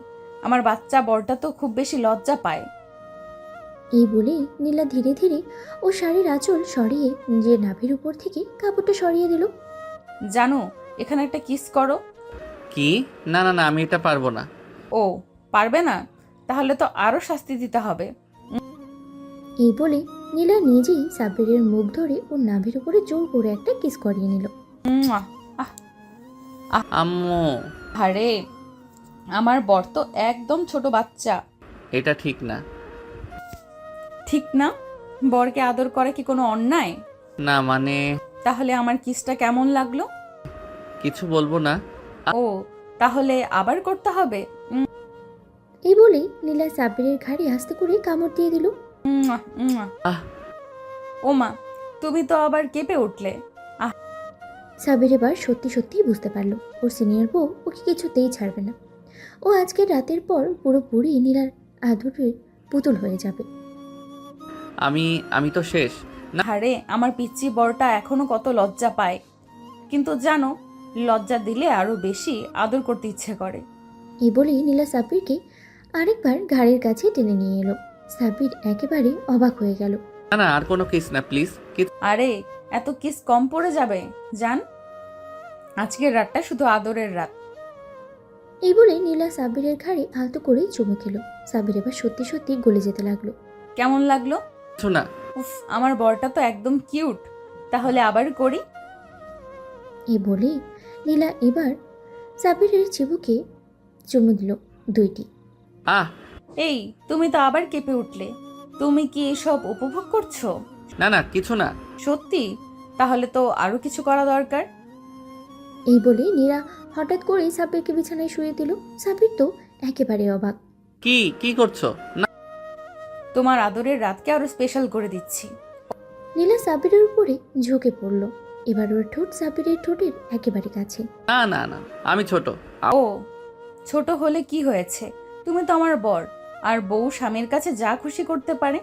আমার বাচ্চা বরটা তো খুব বেশি লজ্জা পায়। এই বলেই নীলা ধীরে ধীরে ও শাড়ির আঁচল সরিয়ে নিজের নাভির উপর থেকে কাপড়টা সরিয়ে দিল। জানো, এখানে একটা কিস করো। কি? না না না, আমি এটা পারবো না। ও, পারবে না? তাহলে তো আরো শাস্তি দিতে হবে। এই বলে নীলা নিজেই সাব্বিরের মুখ ধরে ওর নাভির উপরে জোর করে একটা কিস করিয়ে নিল। মুয়া। আম্মু। আরে, আমার বর তো একদম ছোট বাচ্চা। এটা ঠিক না। ঠিক না? বরকে আদর করা কি কোনো অন্যায়? না মানে তাহলে আমার কিসটা কেমন লাগলো? কিছু বলবো না। ও, তাহলে আবার করতে হবে? এই বলেই নীলা সাব্বিরের ঘাড়ে আস্তে করে কামড় দিয়ে দিল। মুয়া, মুয়া। আহ ওমা, তুমি তো আবার কেঁপে উঠলে। সাব্বির এবার সত্যি সত্যিই বুঝতে পারলো ওর সিনিয়র বউ ওকে কিছুতেই ছাড়বে না। ও আজকের রাতের পর পুরোপুরি নীলার আদরের পুতুল হয়ে যাবে। আমি তো শেষ। আরে, আমার পিচ্চি বরটা এখনো কত লজ্জা পায়, কিন্তু জানো, লজ্জা দিলে আরো বেশি আদর করতে ইচ্ছে করে। এই বলেই নীলা সাব্বিরকে আরেকবার ঘাড়ের কাছে টেনে নিয়ে এলো। সাব্বির একেবারে অবাক হয়ে গেল। না না, আর কোনো কিস না প্লিজ। আরে, এত কিস কম পড়ে যাবে? জান, আজকের রাতটা শুধু আদরের রাত। এই বলে নীলা সাব্বিরের ঘাড়ে আলতো করে চুমু খেলো। সাব্বির এবার সত্যি সত্যি গলে যেতে লাগলো। কেমন লাগলো? কিছু না। উফ, আমার বরটা তো একদম কিউট। তাহলে আবার করি। এই বলেই নীলা এবার সাব্বিরের চিবুকে চুমু দিল দুইটি। আহ এই, তুমি তো আবার কেঁপে উঠলে। তুমি কি এসব উপভোগ করছো? না না, কিছু না। সত্যি? তাহলে তো আরো কিছু করা দরকার। এই বলে নীলা হঠাৎ করেই সাব্বিরকে বিছানায় শুয়ে দিল। সাব্বির তো একেবারে অবাক। কি কি করছো? না তোমার আদরের রাতকে আরো স্পেশাল করে দিচ্ছি। নীলা সাব্বিরের উপরে ঝুঁকে পড়ল। এবার ওর ঠোঁট সাব্বিরের ঠোঁটের একেবারে কাছে। না না না, আমি ছোট। ও, ছোট হলে কি হয়েছে? তুমি তো আমার বর, আর বউ স্বামীর কাছে যা খুশি করতে পারে।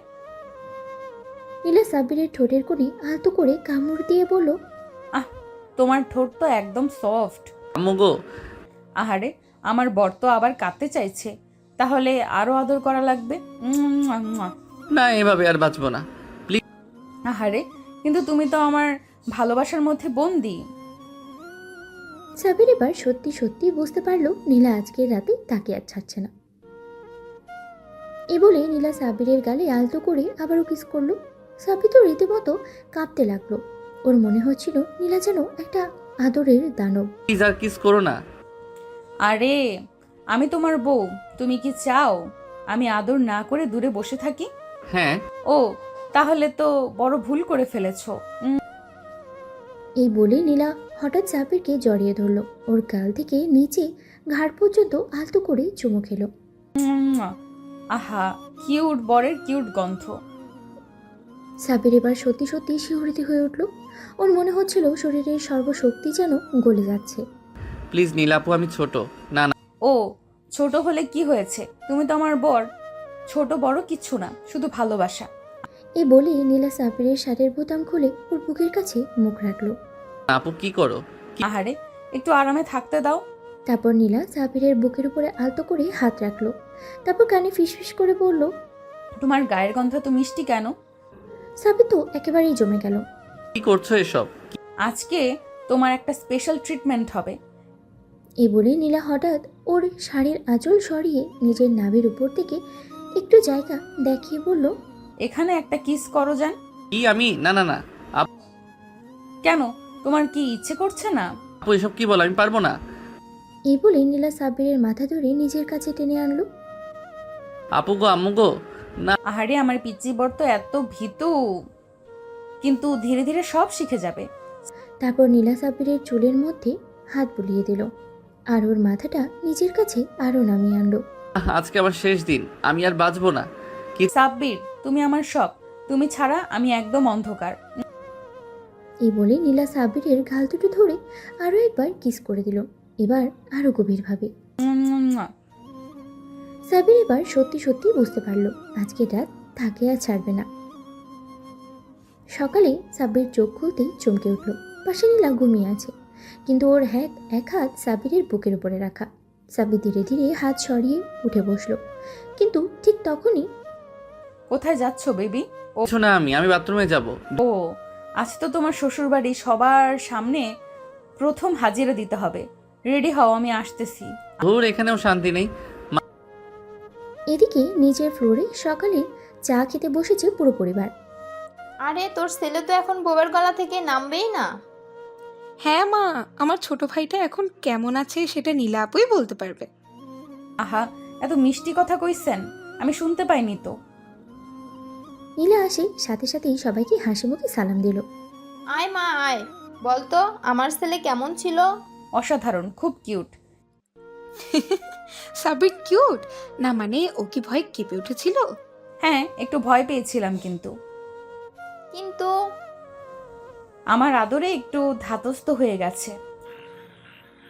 নীলা সাব্বিরের ঠোঁটের কোণে আলতো করে কামড় দিয়ে বলল, তোমার ঠোঁট তো একদম সফট। আম্মু গো। আহারে, আমার বর তো আবার কাঁদতে চাইছে। তাহলে আরো আদর করা লাগবে। মুয়া, মুয়া। না, এভাবে আর বাঁচবো না। আহারে, কিন্তু তুমি তো আমার ভালোবাসার মধ্যে বন্দি। সাব্বির এবার সত্যি সত্যি বুঝতে পারলো নীলা আজকের রাতে তাকে আর ছাড়ছে না। এ বলে নীলা সাব্বিরের গালে আলতো করে আবারও কিস করলো। সাব্বির তো রীতিমতো কাঁপতে লাগলো। ওর মনে হচ্ছিল নীলা যেন একটা আদরের দানব। প্লিজ আর কিস করো না। আরে, আমি তোমার বউ, তুমি কি চাও আমি আদর না করে দূরে বসে থাকি? হ্যাঁ। ও, তাহলে তো বড় ভুল করে ফেলেছো। এই বলে নীলা হঠাৎ সাব্বিরকে জড়িয়ে ধরল। ওর গাল থেকে নিচে ঘাড় পর্যন্ত আলতো করে চুমু খেলো। মুয়া। আহা, কিউট বরের কিউট গন্ধ। সাব্বির এবার সত্যি সত্যি শিহরিত হয়ে উঠল। ওর মনে হচ্ছিল শরীরের সর্বশক্তি যেন গলে যাচ্ছে। প্লিজ নীলাপু, আমি ছোট। না না, ও ছোট হলে কি হয়েছে, তুমি তো আমার বর। ছোট বড় কিচ্ছু না, শুধু ভালোবাসা। এই বলে নীলা সাব্বিরের শাড়ির বোতাম খুলে ওর বুকের কাছে মুখ রাখলো। আপু কি করো? আহারে, একটু আরামে থাকতে দাও। তারপর নীলা সাব্বিরের বুকের উপরে আলতো করে হাত রাখলো। তারপর কানে ফিসফিস করে বলল, তোমার গায়ের গন্ধ তো মিষ্টি কেন? সাব্বির তো একেবারেই জমে গেল। কি করছো এসব? আজকে তোমার একটা স্পেশাল ট্রিটমেন্ট হবে। এই বলে নীলা হঠাৎ ওর শাড়ির আঁচল সরিয়ে নিজের নাভির উপর থেকে একটু জায়গা দেখিয়ে বলল, এখানে একটা কিস করো যান। কি আমি? না না না কেন, তোমার কি ইচ্ছে করছে না? আপু, এসব কি বলো? আমি পারবো না। এই বলে নীলা সাব্বিরের মাথা ধরে নিজের কাছে টেনে আনলো। আপু গো, আম্মু গো, না। আহারে, আমার পিচ্চি বর তো এত ভীতু, কিন্তু ধীরে ধীরে সব শিখে যাবে। তারপর নীলা সাব্বিরের চুলের মধ্যে হাত বুলিয়ে দিল আর ওর মাথাটা নিজের কাছে আরও নামিয়ে আনলো। আজকে আমার শেষ দিন, আমি আর বাঁচবো না। সাব্বির, তুমি আমার সব, তুমি ছাড়া আমি একদম অন্ধকার। এই বলে নীলা সাব্বিরের গাল দুটো ধরে আরও একবার কিস করে দিল, এবার আরও গভীরভাবে। মুয়া। সাব্বির এবার সত্যি সত্যি বুঝতে পারলো আজকে রাত তাকে আর ছাড়বে না। সকালে সাব্বির চোখ খুলতেই চমকে উঠল। পাশে নীলা ঘুমিয়ে আছে, কিন্তু ওর এক হাত সাব্বিরের বুকের উপরে রাখা। সাব্বির ধীরে ধীরে হাত সরিয়ে উঠে বসলো, কিন্তু ঠিক তখনই কোথায় যাচ্ছ বেবি? কিছু না, আমি বাথরুমে যাব। ও, আজ তো তোমার শ্বশুর বাড়ি সবার সামনে প্রথম হাজিরা দিতে হবে। রেডি হও, আমি আসতেছি। ধুর, এখানেও শান্তি নেই। এদিকে নিচের ফ্লোরে সকালে চা খেতে বসেছে পুরো পরিবার। আরে তোর ছেলে তো এখন বউয়ের গলা থেকে নামবেই না। হ্যাঁ মা, আমার ছোট ভাইটা এখন কেমন আছে সেটা নীলা আপুই বলতে পারবে। আহা, এত মিষ্টি কথা কইছেন, আমি শুনতে পাইনি তো। নীলা আসে সাথে সাথেই সবাইকে হাসি মুখে সালাম দিল। আয় মা আয়, বলতো আমার ছেলে কেমন ছিল? অসাধারণ, খুব কিউট। সাবির কিউট না মানে ও কি ভয় কেঁপে উঠেছিল? হ্যাঁ, একটু ভয় পেয়েছিলাম, কিন্তু কিন্তু আমার আদরে একটু ধাতস্থ হয়ে গেছে।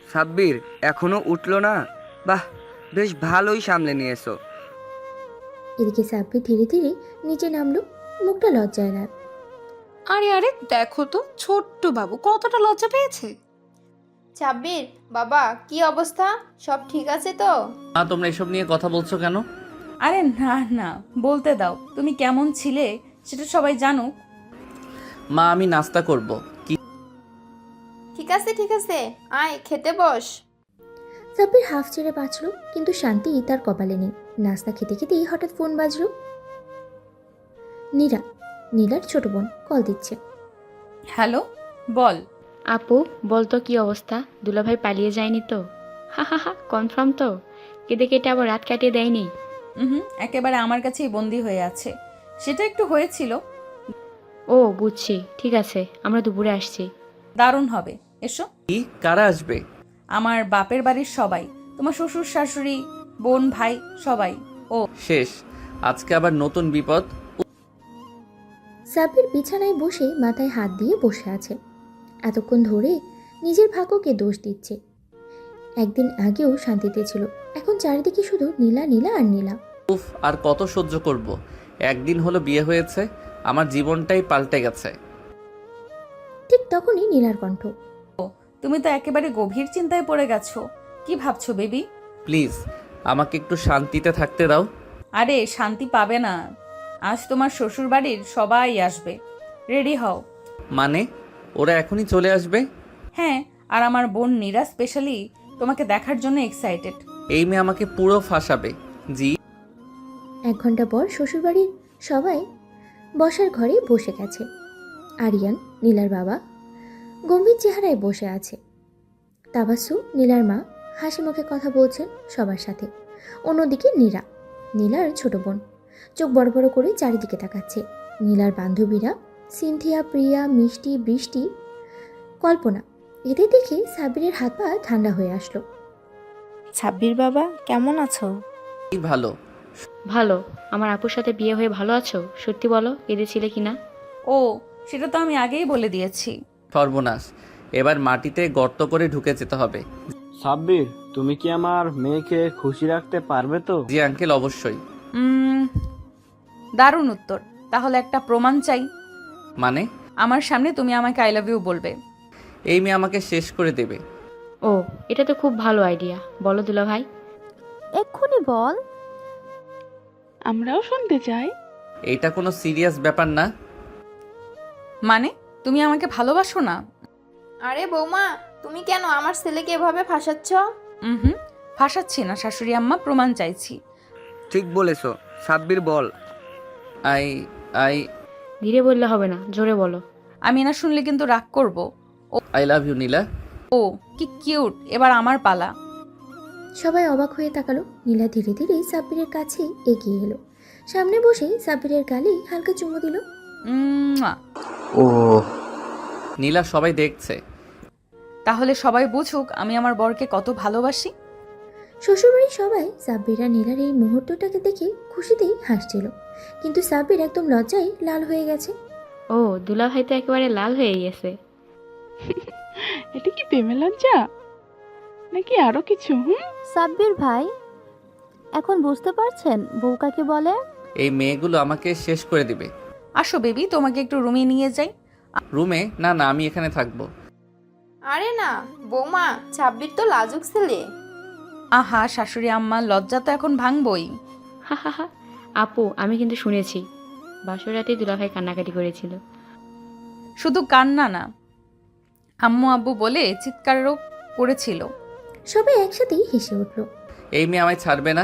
সাব্বির এখনো উঠলো না? বাহ, বেশ ভালোই সামলে নিয়েছো। এদিকে সাব্বির ধীরে ধীরে নিচে নামলো, মুখটা লজ্জায় লাল। আরে আরে দেখো তো ছোট্ট বাবু কতটা লজ্জা পেয়েছে। সাব্বির বাবা, কি অবস্থা? সব ঠিক আছে তো? মা, তোমরা এসব নিয়ে কথা বলছো কেন? আরে না না, বলতে দাও, তুমি কেমন ছিলে সেটা সবাই জানুক। মা, আমি নাস্তা করব। কি? ঠিক আছে, আয় খেতে বস। সাব্বির হাফ ছেড়ে বাঁচল, কিন্তু শান্তি তার কপালে নেই। নাস্তা খেতে খেতেই হঠাৎ ফোন বাজলো। নীলার ছোট বোন কল দিচ্ছে। হ্যালো, বল। আপু বলতো কি অবস্থা? দুলাভাই পালিয়ে যায়নি তো? হা হা হা, কনফার্ম তো? কেঁদে কেটে আবার রাত কাটিয়ে দেয়নি? একেবারে আমার কাছেই বন্দি হয়ে আছে। সেটা একটু হয়েছিল। ও বুঝছি, ঠিক আছে, আমরা দুপুরে আসছি। দারুণ হবে, এসো। কি? কারা আসবে? আমার বাপের বাড়ির সবাই, তোমার শ্বশুর শাশুড়ি, বোন ভাই, সবাই। ও শেষ, আজকে আবার নতুন বিপদ। সাব্বির বিছানায় বসে মাথায় হাত দিয়ে বসে আছে। এতক্ষণ ধরে নিজের ভাগ্যকে দোষ দিচ্ছে। একদিন আগেও শান্তিতে ছিল, এখন চারিদিকে শুধু নীলা নীলা আর নীলা। উফ, আর কত সহ্য করব? একদিন হলো বিয়ে হয়েছে, আমার জীবনটাই পাল্টে গেছে। ঠিক তখনই নীলার কণ্ঠ। তুমি তো একেবারে গভীর চিন্তায় পড়ে গেছো। কি ভাবছো বেবি? প্লিজ আমাকে একটু শান্তিতে থাকতে দাও। আরে শান্তি পাবে না, আজ তোমার শ্বশুর বাড়ির সবাই আসবে। রেডি হও। মানে ওরা এখনই চলে আসবে? হ্যাঁ, আর আমার বোন নীরা স্পেশালি তোমাকে দেখার জন্য এক্সাইটেড। এই মেয়ে আমাকে পুরো ফাঁসাবে। জি। 1 ঘন্টা পর শ্বশুরবাড়ির সবাই বসার ঘরে বসে গেছে। আরিয়ান, নীলার বাবা, গম্ভীর চেহারায় বসে আছে। তাবাসু, নীলার মা, হাসি মুখে কথা বলছেন সবার সাথে। অন্যদিকে নীলার ছোট বোন, চোখ বড় বড় করে চারিদিকে তাকাচ্ছে। নীলার বান্ধবীরা সিনথিয়া, প্রিয়া, মিষ্টি, বৃষ্টি কল্পনা। এদের দেখে সাব্বিরের হাত পা ঠান্ডা হয়ে আসলো। ছাব্বির বাবা কেমন আছো? এই ভালো। ভালো। আমার আপুর সাথে বিয়ে হয়ে ভালো আছো? সত্যি বলো, কেঁদেছিলে কি না? ও, সেটা তো আমি আগেই বলে দিয়েছি। সর্বনাশ, এবার মাটিতে গর্ত করে ঢুকে যেতে হবে। সাব্বির, তুমি কি আমার মেয়েকে খুশি রাখতে পারবে তো? জি আঙ্কেল, অবশ্যই। দারুণ উত্তর। তাহলে একটা প্রমাণ চাই। মানে? আমার সামনে তুমি আমাকে আই লাভ ইউ বলবে। এই মেয়ে আমাকে শেষ করে দেবে। ও, এটা তো খুব ভালো আইডিয়া। বলো দুলাভাই। এক্ষুনি বল। আমরাও শুনতে চাই। এইটা কোনো সিরিয়াস ব্যাপার না। মানে তুমি আমাকে ভালোবাসো না? আরে বৌমা, তুমি কেন আমার ছেলেকে এভাবে ফাঁসাচ্ছ? হুম, ফাঁসাচ্ছি না শাশুড়ি আম্মা, প্রমাণ চাইছি। ঠিক বলেছো। সাব্বির বল। আই আই ধীরে বললে হবে না, জোরে বলো। আমি না শুনলে কিন্তু রাগ করব। আই লাভ ইউ নীলা। ও কি কিউট, এবার আমার পালা। সবাই অবাক হয়ে তাকালো। নীলা ধীরে ধীরে সাব্বিরের কাছে এগিয়ে এলো। সামনে বসে সাব্বিরের গালে হালকা চুমু দিল। মুয়া। ও নীলা, সবাই দেখছে। তাহলে সবাই বুঝুক আমি আমার বরকে কত ভালোবাসি। শ্বশুরবাড়ির সবাই সাব্বির আর নীলার এই মুহূর্তটাকে দেখে খুশিতেই হাসছিল, কিন্তু সাব্বির একদম লজ্জায় লাল হয়ে গেছে। ও, দুলাভাই তো একেবারে লাল হয়ে গেছে। এটা কি প্রেমে লজ্জা নাকি আরো কিছু? সাব্বির ভাই, এখন বুঝতে পারছেন বউ কাকে বলে? এই মেয়েগুলো আমাকে শেষ করে দিবে। আসো বেবি, তোমাকে একটু রুমে নিয়ে যাই। রুমে? না না, আমি এখানে থাকবো। আরে না বৌমা, ছাব্বির তো লাজুক ছেলে। আহা শাশুড়ি আম্মা, লজ্জা তো এখন ভাঙবই। হা হা হা। আপু, আমি কিন্তু শুনেছি বাসর রাতে দুলাভাই কান্নাকাটি করেছিল। শুধু কান্না না, আম্মু আব্বু বলে চিৎকারও করেছিল। সবাই একসাথেই হেসে উঠল। এই মেয়ে আমায় ছাড়বে না।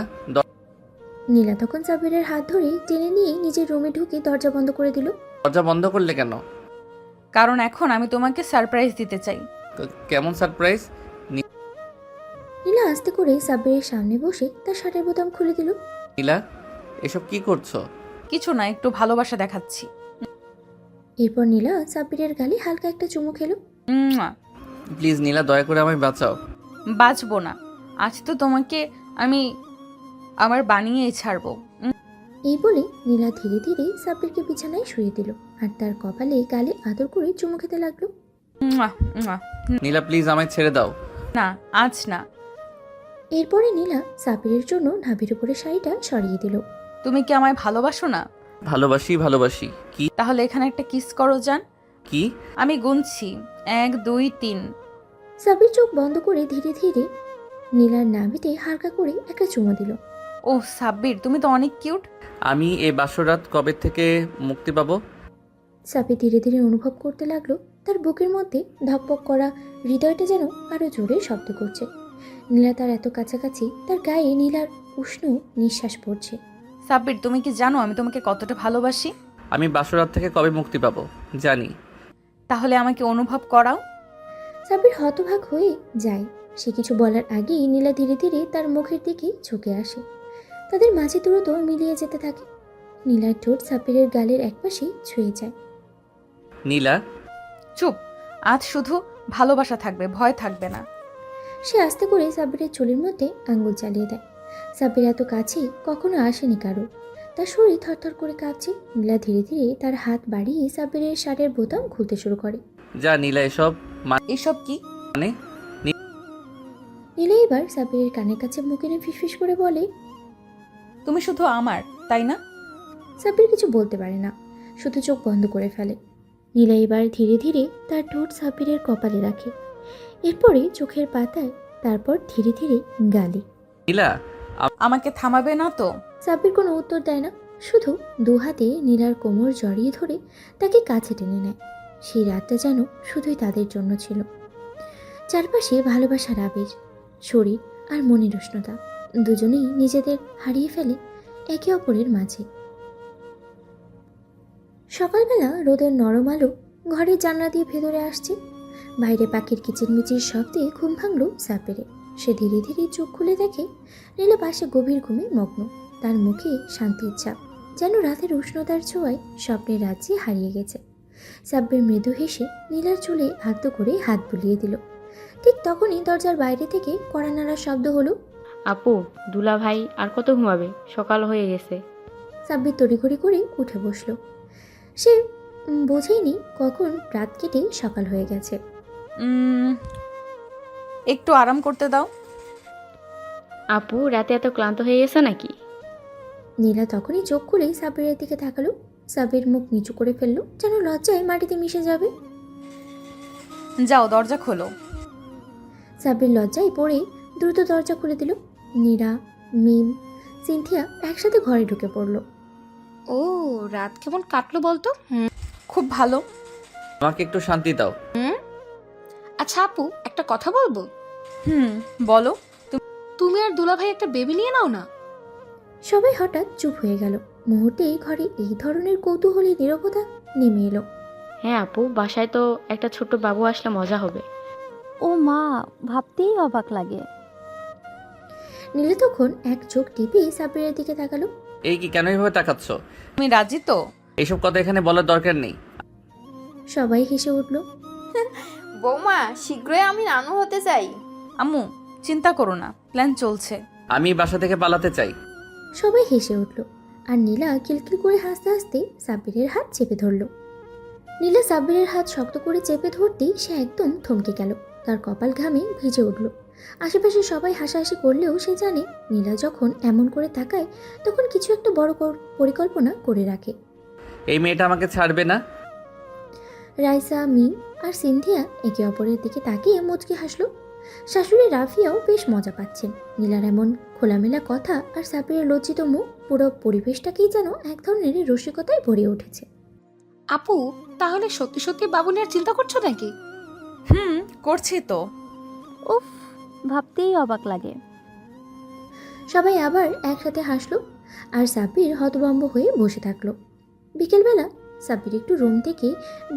নীলা তখন সাব্বিরের হাত ধরে টেনে নিয়ে নিজের রুমে ঢুকে দরজা বন্ধ করে দিল। দরজা বন্ধ করলে কেন? কারণ এখন আমি তোমাকে সারপ্রাইজ দিতে চাই। কেমন সারপ্রাইজ? নীলা আস্তে করে সাব্বিরের সামনে বসে তার শার্টের বোতাম খুলে দিল। নীলা, এসব কি করছো? কিছু না, একটু ভালোবাসা দেখাচ্ছি। এরপর নীলা সাব্বিরের গালে হালকা একটা চুমু খেলো। মুয়া। প্লিজ নীলা, দয়া করে আমায় বাঁচাও। বাঁচবো না, আজ তো তোমাকে আমি আমার বানিয়েই ছাড়বো। এই বলে নীলা ধীরে ধীরে সাব্বিরকে বিছানায় শুয়ে দিল আর তার কপালে গালে আদর করে চুমু খেতে লাগলো। মুয়া, মুয়া। নীলা প্লিজ, আমায় ছেড়ে দাও। না, আজ না। এরপরে নীলা সাব্বিরের জন্য নাভির উপরে শাড়িটা সরিয়ে দিল। তুমি কি আমায় ভালোবাসো না? ভালোবাসি ভালোবাসি। কি? তাহলে এখানে একটা কিস করো যান। কি? আমি গুনছি, 1 2 3। সাব্বির চোখ বন্ধ করে ধীরে ধীরে নীলার নাভিতে হালকা করে একটা চুমু দিল। ও সাব্বির, তুমি তো অনেক কিউট। আমি এই বাসরাত কবে থেকে মুক্তি পাবো? সাব্বির ধীরে ধীরে অনুভব করতে লাগলো তার বুকের মধ্যে ধকপক করা হৃদয়টা যেন আরো জোরে শব্দ করছে। নীলা তার এত কাছাকাছি, তার গায়ে নীলার উষ্ণ নিঃশ্বাস পড়ছে। সাব্বির, তুমি কি জানো আমি তোমাকে কতটা ভালোবাসি? আমি বাসরাত থেকে কবে মুক্তি পাবো জানি। তাহলে আমাকে অনুভব করাও। সাব্বির হতবাক হয়ে যায়। সে কিছু বলার আগেই নীলা ধীরে ধীরে তার মুখের দিকে ঝুঁকে আসে। তাদের মাঝে দ্রুত মিলিয়ে যেতে থাকে। নীলার ঠোঁট সাব্বিরের গালের একপাশে ছুঁয়ে যায়। নীলা। চুপ, আজ শুধু ভালোবাসা থাকবে, ভয় থাকবে না। সে আস্তে করে সাব্বিরের চুলের মধ্যে আঙ্গুল চালিয়ে দেয়। সাব্বির এত কাছে কখনো আসেনি কারো। তার শরীর থরথর করে কাঁপছে। নীলা ধীরে ধীরে তার হাত বাড়িয়ে সাব্বিরের শার্টের বোতাম খুলতে শুরু করে। যা নীলা, এসব এসব কি? মানে? নীলা এবার সাব্বিরের কানের কাছে মুখ এনে ফিসফিস করে বলে, তুমি শুধু আমার, তাই না? সাব্বির কিছু বলতে পারে না, শুধু চোখ বন্ধ করে ফেলে। নীলা এবার ধীরে ধীরে তার ঠোঁট সাব্বিরের কপালে রাখে, এরপরে চোখের পাতায়, তারপর ধীরে ধীরে গালে। নীলা, আমাকে থামাবে না তো? সাব্বির কোনো উত্তর দেয় না, শুধু দু হাতে নীলার কোমর জড়িয়ে ধরে তাকে কাছে টেনে নেয়। সেই রাতটা যেন শুধুই তাদের জন্য ছিল। চারপাশে ভালোবাসার আবির, শরীর আর মনের উষ্ণতা, দুজনেই নিজেদের হারিয়ে ফেলে একে অপরের মাঝে। সকালবেলা রোদের নরম আলো ঘরের জানলা দিয়ে ভেতরে আসছে। বাইরে পাখির কিচিরমিচির শব্দে ঘুম ভাঙল সাব্বিরের। সে ধীরে ধীরে চোখ খুলে দেখে নীলা পাশে গভীর ঘুমে মগ্ন। তার মুখে শান্তির ছাপ, যেন রাতের উষ্ণতার ছোঁয়ায় স্বপ্নের রাজ্যে হারিয়ে গেছে। সাব্বির মৃদু হেসে নীলার চুলে আলতো করে হাত বুলিয়ে দিল। ঠিক তখনই দরজার বাইরে থেকে কড়া নাড়ার শব্দ হলো। আপু, দুলা ভাই আর কত ঘুমাবে? সকাল হয়ে গেছে। সাব্বির তড়িঘড়ি করে উঠে বসলো। সে বোঝেনি কখন রাত কেটে সকাল হয়ে গেছে। একটু আরাম করতে দাও। আপু, রাতে এত ক্লান্ত হয়ে গেছে নাকি? নীলা তখনই চোখ খুলেই সাব্বিরের দিকে তাকালো। সাব্বির মুখ নিচু করে ফেললো, যেন লজ্জায় মাটিতে মিশে যাবে। যাও, দরজা খোলো। সাব্বির লজ্জায় পড়ে দ্রুত দরজা খুলে দিল। নীরা, মিম, সিনথিয়া একসাথে ঘরে ঢুকে পড়ল। ও, রাত কেমন কাটলো বলতো? খুব ভালো। আমাকে একটু শান্তি দাও। আচ্ছা আপু, একটা কথা বলবো? বলো। তুমি আর দুলাভাই একটা বেবি নিয়ে নাও না। সবাই হঠাৎ চুপ হয়ে গেল। মুহূর্তেই ঘরে এই ধরনের কৌতূহলী নীরবতা নেমে এলো। হ্যাঁ আপু, বাসায় তো একটা ছোট্ট বাবু আসলে মজা হবে। ও মা, ভাবতেই অবাক লাগে। নীলা তখন এক চোখ টিপে সাব্বিরের দিকে তাকালো। এই কি, কেন এভাবে তাকাচ্ছ? তুমি রাজি তো? এইসব কথা এখানে বলার দরকার নেই। সবাই হেসে উঠল। বৌমা, শীঘ্রই আমি নানু হতে চাই। আম্মু, চিন্তা করো না, প্ল্যান চলছে। আমি বাসা থেকে পালাতে চাই। সবাই হেসে উঠল। আর নীলা কিলকিল করে হাসতে হাসতে সাব্বিরের হাত চেপে ধরল। নীলা সাব্বিরের হাত শক্ত করে চেপে ধরতেই সে একদম থমকে গেল। তার কপাল ঘামে ভিজে উঠল। আশেপাশে সবাই হাসাহাসি করলেও সে জানে নীলা যখন এমন করে তাকায় তখন কিছু একটা বড় পরিকল্পনা করে রাখে। এই মেয়েটা আমাকে ছাড়বে না। রাইসা, মিম আর সিনথিয়া একে অপরের দিকে তাকিয়ে মুচকি হাসলো। শাশুড়ি রাফিয়াও বেশ মজা পাচ্ছেন। নীলার এমন খোলামেলা কথা আর সাব্বিরের লজ্জিত মুখ পুরো পরিবেশটাকেই যেন এক ধরনের রসিকতায় ভরে উঠেছে। আপু, তাহলে সত্যি সত্যি বাবু নিয়ে চিন্তা করছো নাকি? করছি তো। উফ, ভাবতেই অবাক লাগে। সবাই আবার একসাথে হাসলো আর সাব্বির হতভম্ব হয়ে বসে থাকলো। বিকেলবেলা সাব্বির একটু রুম থেকে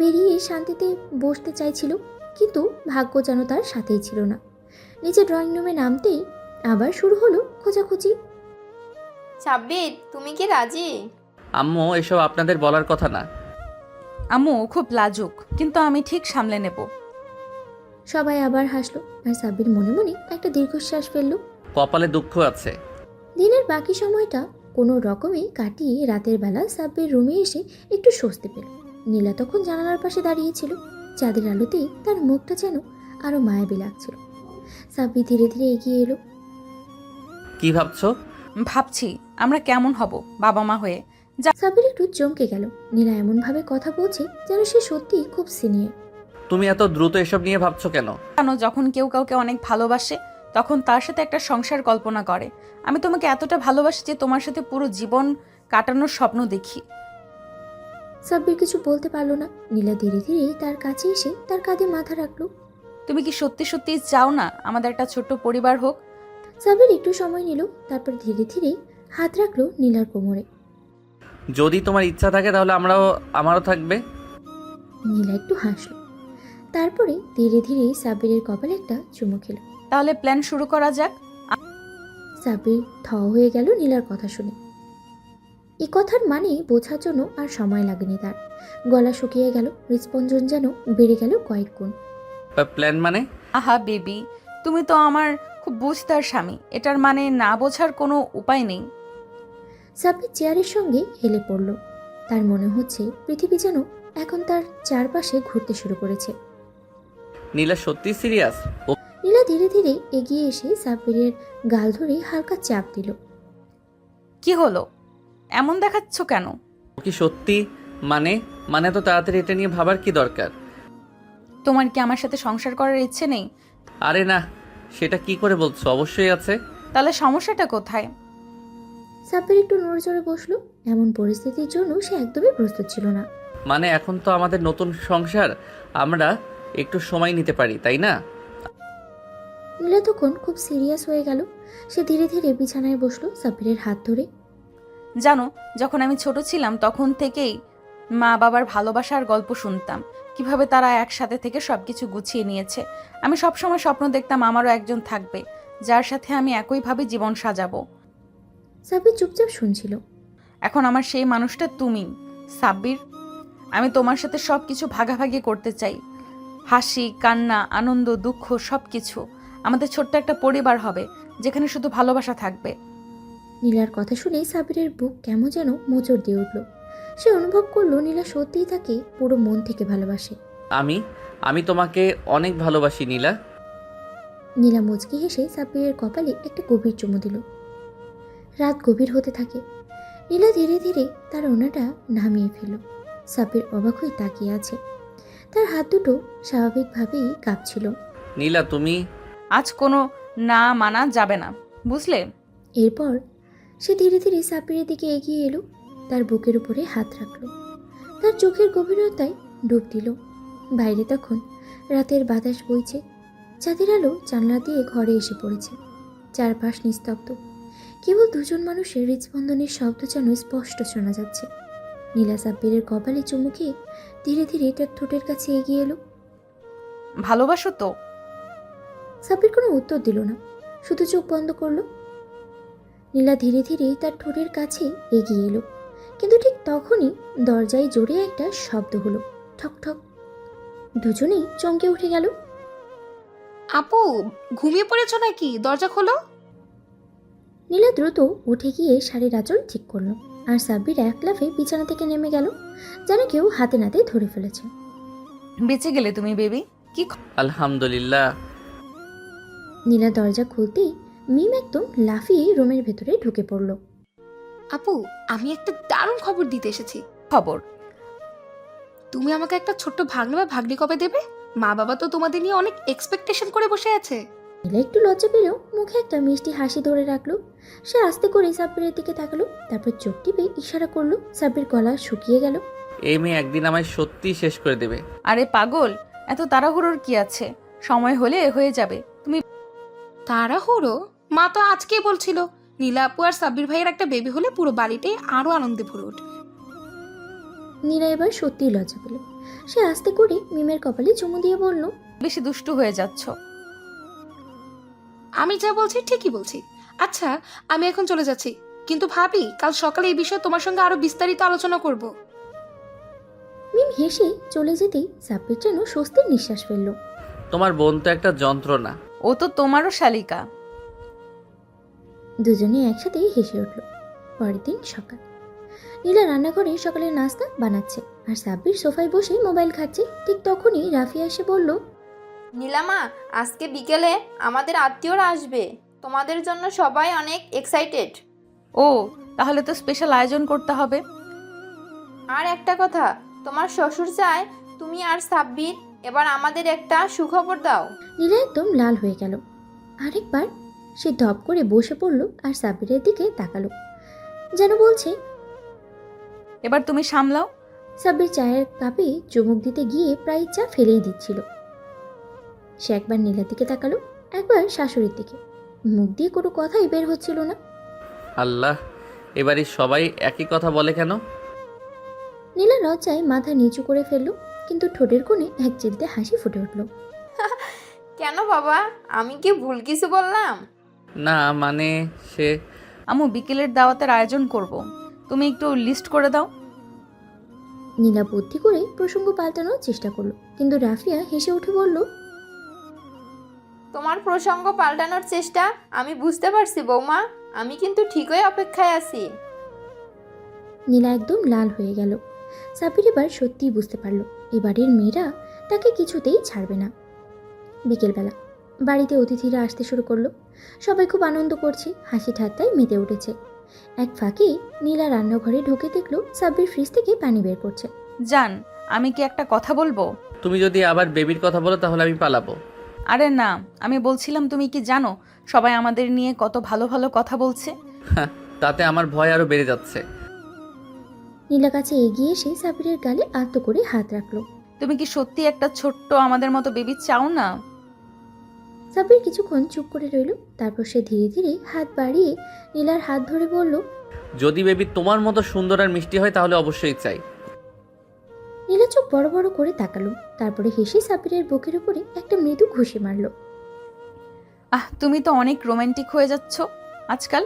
বেরিয়ে শান্তিতে বসতে চাইছিল, কিন্তু ভাগ্য যেন তার সাথেই ছিল না। নিচে ড্রয়িং রুমে নামতেই আবার শুরু হলো খোঁজাখুঁজি। সাব্বির, তুমি কি রাজি? আম্মু, এসব আপনাদের বলার কথা না। আম্মু খুব লাজুক, কিন্তু আমি ঠিক সামলে নেব। সবাই আবার হাসলো আর সাব্বির মনে মনে একটা দীর্ঘশ্বাস ফেললো। কপালে দুঃখ আছে। দিনের বাকি সময়টা কোনো রকমে কাটিয়ে রাতের বেলা সাব্বির রুমে এসে একটু স্বস্তি পেল। নীলা তখন জানালার পাশে দাঁড়িয়েছিল। চাঁদের আলোতে তার মুখটা যেন আরো মায়াবী লাগছিল। সাব্বির ধীরে ধীরে এগিয়ে এলো। কি ভাবছো? ভাবছি আমরা কেমন হব বাবা মা হয়ে। সাব্বির একটু চমকে গেল। নীলা এমনভাবে কথা বলছে যেন সে সত্যিই খুব সিনিয়র। তুমি এত দ্রুত এসব নিয়ে ভাবছো কেন? জানো, যখন কেউ কাউকে অনেক ভালোবাসে তখন তার সাথে একটা সংসার কল্পনা করে। আমি তোমাকে এতটা ভালোবাসি যে তোমার সাথে পুরো জীবন কাটানোর স্বপ্ন দেখি। সাব্বির কিছু বলতে পারলো না। নীলা ধীরে ধীরে তার কাছে এসে তার কাঁধে মাথা রাখলো। তুমি কি সত্যি সত্যি চাও না আমাদের একটা ছোট্ট পরিবার হোক? সাব্বির একটু সময় নিল, তারপর ধীরে ধীরে হাত রাখলো নীলার কোমরে। যদি তোমার ইচ্ছা থাকে তাহলে আমারও থাকবে। নীলা একটু হাসলো, তারপরে ধীরে ধীরে সাব্বিরের কপালে একটা চুমু খেল। তাহলে প্ল্যান শুরু করা যাক। সাব্বির থ হয়ে গেল নীলার কথা শুনে। এই কথার মানে বোঝার জন্য আর সময় লাগেনি তার। গলা শুকিয়ে গেল, হৃৎস্পন্দন যেন বেড়ে গেল কয়েক গুণ। প্ল্যান মানে? আহা বেবি, তুমি তো আমার খুব বুঝতার স্বামী, এটার মানে না বোঝার কোনো উপায় নেই। সাব্বির চেয়ারের সঙ্গে হেলে পড়ল। তার মনে হচ্ছে পৃথিবী যেন এখন তার চারপাশে ঘুরতে শুরু করেছে। নীলা সত্যি সিরিয়াস? নীলা ধীরে ধীরে এগিয়ে এসে সাব্বিরের গাল ধরে হালকা চাপ দিল। কি হলো, এমন দেখাচ্ছ কেন? ও কি সত্যি? মানে তো তাড়াতাড়ি এটা নিয়ে ভাবার কি দরকার? তোমার কি আমার সাথে সংসার করার ইচ্ছে নেই? আরে না, সেটা কি করে বলছো? অবশ্যই আছে। তাহলে সমস্যাটা কোথায়? সাব্বির একটু নড়েচড়ে বসলো। এমন পরিস্থিতির জন্য সে একদমই প্রস্তুত ছিল না। মানে এখন তো আমাদের নতুন সংসার, আমরা একটু সময় নিতে পারি, তাই না? নীলা তখন খুব সিরিয়াস হয়ে গেল। সে ধীরে ধীরে বিছানায় বসলো সাব্বিরের হাত ধরে। জানো, যখন আমি ছোট ছিলাম তখন থেকেই মা বাবার ভালোবাসার গল্প শুনতাম, কিভাবে তারা একসাথে থেকে সবকিছু গুছিয়ে নিয়েছে। আমি সবসময় স্বপ্ন দেখতাম আমারও একজন থাকবে যার সাথে আমি একইভাবে জীবন সাজাবো। সাব্বির চুপচাপ শুনছিল। এখন আমার সেই মানুষটা তুমি সাব্বির। আমি তোমার সাথে সব কিছু ভাগাভাগি করতে চাই। হাসি, কান্না, আনন্দ, দুঃখ সব কিছু। আমাদের ছোট্ট একটা পরিবার হবে যেখানে শুধু ভালোবাসা থাকবে। নীলার কথা শুনে সাবিরের বুক কেমন যেন মোচড় দিয়ে উঠল। সে অনুভব করলো নীলা সত্যিই তাকে পুরো মন থেকে ভালোবাসে। আমি তোমাকে অনেক ভালোবাসি নীলা। নীলা মুচকি হেসে সাব্বিরের কপালে একটা গভীর চুমু দিল। রাত গভীর হতে থাকে। নীলা ধীরে ধীরে তার ওনাটা নামিয়ে ফেলল। সাব্বির অবাক হয়ে তাকিয়ে আছে। তার হাত দুটো স্বাভাবিকভাবেই কাঁপছিল। নীলা তুমি আজ কোনো না মানা যাবে না, বুঝলে? এরপর সে ধীরে ধীরে সাব্বিরের দিকে এগিয়ে এলো, তার বুকের উপরে হাত রাখলো, তার চোখের গভীরতায় ডুব দিল। বাইরে তখন রাতের বাতাস বইছে, চাঁদের আলো জানলা দিয়ে ঘরে এসে পড়েছে। চারপাশ নিস্তব্ধ, কেবল দুজন মানুষের হৃদস্পন্দনের শব্দ যেন স্পষ্ট শোনা যাচ্ছে। নীলা সাব্বিরের কপালে চুমু খেয়ে ধীরে ধীরে তার ঠোঁটের কাছে এগিয়ে এলো। ভালোবাসো তো? সাব্বির কোনো উত্তর দিল না, শুধু চোখ বন্ধ করলো। নীলা ধীরে ধীরে তার ঠোঁটের কাছে এগিয়ে এলো, কিন্তু ঠিক তখনই দরজায় জোরে একটা শব্দ হলো, ঠক ঠক। দুজনেই চমকে উঠে গেল। আপু, ঘুমিয়ে পড়েছো নাকি? দরজা খোলো। নীলা দ্রুত উঠে গিয়ে শাড়ির আঁচল ঠিক করলো, আর সাব্বির এক লাফে বিছানা থেকে নেমে গেল, যেন কেউ হাতে নাতে ধরে ফেলেছে। বেঁচে গেলে তুমি বেবি। কি আলহামদুলিল্লাহ। নীলা দরজা খুলতেই মিম একদম লাফিয়ে রুমের ভেতরে ঢুকে পড়ল। আপু, আমি একটা দারুণ খবর দিতে এসেছি। খবর? তুমি আমাকে একটা ছোট্ট ভাগ্নে বা ভাগ্নি কবে দেবে? মা বাবা তো তোমাদের নিয়ে অনেক এক্সপেকটেশন করে বসে আছে। নীলা একটু লজ্জা পেলেও মুখে একটা মিষ্টি হাসি ধরে রাখলো। সে আস্তে করে সাব্বিরের দিকে তাকালো, তারপর চোখ টিপে ইশারা করলো। সাব্বির গলা শুকিয়ে গেল। এই মেয়ে একদিন আমায় সত্যি শেষ করে দেবে। আরে পাগল, এত তাড়াহুড়োর কি আছে? সময় হলে হয়ে যাবে। তুমি তাড়াহুড়ো? মা তো আজকেই বলছিল নীলা আপু আর সাব্বির ভাইয়ের একটা বেবি হলে পুরো বাড়িটাই আরো আনন্দে ভরে উঠবে। নীলা এবার সত্যিই লজ্জা পেল। সে আস্তে করে মিমের কপালে চুমু দিয়ে বলল, বেশি দুষ্টু হয়ে যাচ্ছ। আমি যা বলছি ঠিকই বলছি। আচ্ছা, আমি এখন চলে যাচ্ছি, কিন্তু ভাবি কাল সকালে এই বিষয়ে তোমার সঙ্গে আরো বিস্তারিত আলোচনা করব। মিম হেসে চলে যেতেই সাব্বির যেন স্বস্তির নিঃশ্বাস ফেলল। তোমার বোন তো একটা যন্ত্রণা। ও তো তোমারও শালিকা। দুজনে একসাথে হেসে উঠল। পরের দিন সকাল। নীলা রান্নাঘরে সকালের নাস্তা বানাচ্ছে, আর সাব্বির সোফায় বসে মোবাইল ঘাঁটছে। ঠিক তখনই রাফিয়া এসে বলল, নীলামা, আজকে বিকেলে আমাদের আত্মীয়রা আসবে। তোমাদের জন্য সবাই অনেক এক্সাইটেড। ও, তাহলে তো স্পেশাল আয়োজন করতে হবে। আর একটা কথা, তোমার শ্বশুর চায় তুমি আর সাব্বির এবার আমাদের একটা সুখবর দাও। নীলা একদম লাল হয়ে গেল। আরেকবার সে ধপ করে বসে পড়ল আর সাব্বিরের দিকে তাকালো, যেন বলছে, এবার তুমি সামলাও। সাব্বির চায়ের কাপে চুমুক দিতে গিয়ে প্রায় চা ফেলেই দিচ্ছিল। সে একবার নীলার দিকে তাকালো, একবার শাশুড়ির দিকে। মুখ দিয়ে কোনো কথাই বের হচ্ছিল না। আল্লাহ, এবারে সবাই একই কথা বলে কেন? নীলা লজ্জায় মাথা নিচু করে ফেলল, কিন্তু ঠোঁটের কোণে এক চিলতে হাসি ফুটে উঠল। কেন বাবা, আমি কি ভুল কিছু বললাম? না মানে সে আম্মু বিকেলের দাওয়াতের আয়োজন করব, তুমি একটু লিস্ট করে দাও। নীলা বুদ্ধি করে প্রসঙ্গ পাল্টানোর চেষ্টা করলো, কিন্তু রাফিয়া হেসে উঠে বলল, তোমার প্রসঙ্গ পাল্টানোর চেষ্টা আমি বুঝতে পারছি বৌমা, আমি কিন্তু ঠিকই অপেক্ষায় আছি। নীলা একদম লাল হয়ে গেল। সাব্বির এবার সত্যিই বুঝতে পারলো এবারের মেয়েরা তাকে কিছুতেই ছাড়বে না। বিকেলবেলা বাড়িতে অতিথিরা আসতে শুরু করলো। সবাই খুব আনন্দ করছে, হাসি ঠাট্টায় মেতে উঠেছে। এক ফাঁকে নীলা রান্নাঘরে ঢুকে দেখলো সাব্বির ফ্রিজ থেকে পানি বের করছে। জান, আমি কি একটা কথা বলবো? তুমি যদি আবার বেবির কথা বলো তাহলে আমি পালাবো। আরে না, আমি বলছিলাম তুমি কি জানো সবাই আমাদের নিয়ে কত ভালো ভালো কথা বলছে। তাতে আমার ভয় আরো বেড়ে যাচ্ছে। নীলা কাছে এগিয়ে এসে সাব্বিরের গালে আলতো করে হাত রাখলো। তুমি কি সত্যি একটা ছোট্ট আমাদের মতো বেবি চাও না? সাব্বির কিছুক্ষণ চুপ করে রইল, তারপর সে ধীরে ধীরে হাত বাড়িয়ে নীলার হাত ধরে বলল, যদি বেবি তোমার মতো সুন্দর আর মিষ্টি হয় তাহলে অবশ্যই চাই। নীলা চোখ বড় বড় করে তাকালো, তারপরে হেসে সাব্বিরের বুকের উপরে একটা মৃদু ঘুষি মারল। তুমি তো অনেক রোমান্টিক হয়ে যাচ্ছ আজকাল।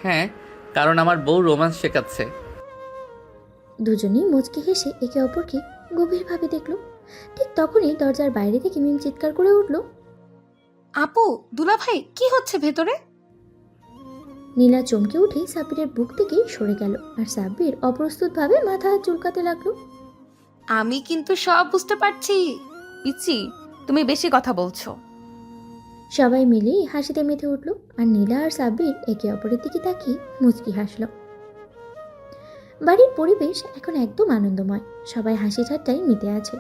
হ্যাঁ, কারণ আমার বউ রোম্যান্স শেখাচ্ছে। দুজনেই মুচকি হেসে একে অপরকে গভীরভাবে দেখলো। ঠিক তখনই দরজার বাইরে থেকে মিম চিৎকার করে উঠল। আপু, দুলাভাই, কি হচ্ছে ভেতরে? নীলা চমকে উঠে সাব্বিরের বুক থেকে সরে গেল, আর সাব্বির অপ্রস্তুতভাবে মাথা চুলকাতে লাগলো। আমি কিন্তু সব বুঝতে পারছি। পিচ্ছি, তুমি বেশি কথা বলছো। সবাই মিলেই হাসিতে মেতে উঠল, আর নীলা আর সাব্বির একে অপরের দিকে তাকিয়ে মুচকি হাসল। বাড়ির পরিবেশ এখন একদম আনন্দময়, সবাই হাসি ঠাট্টায় মেতে আছে।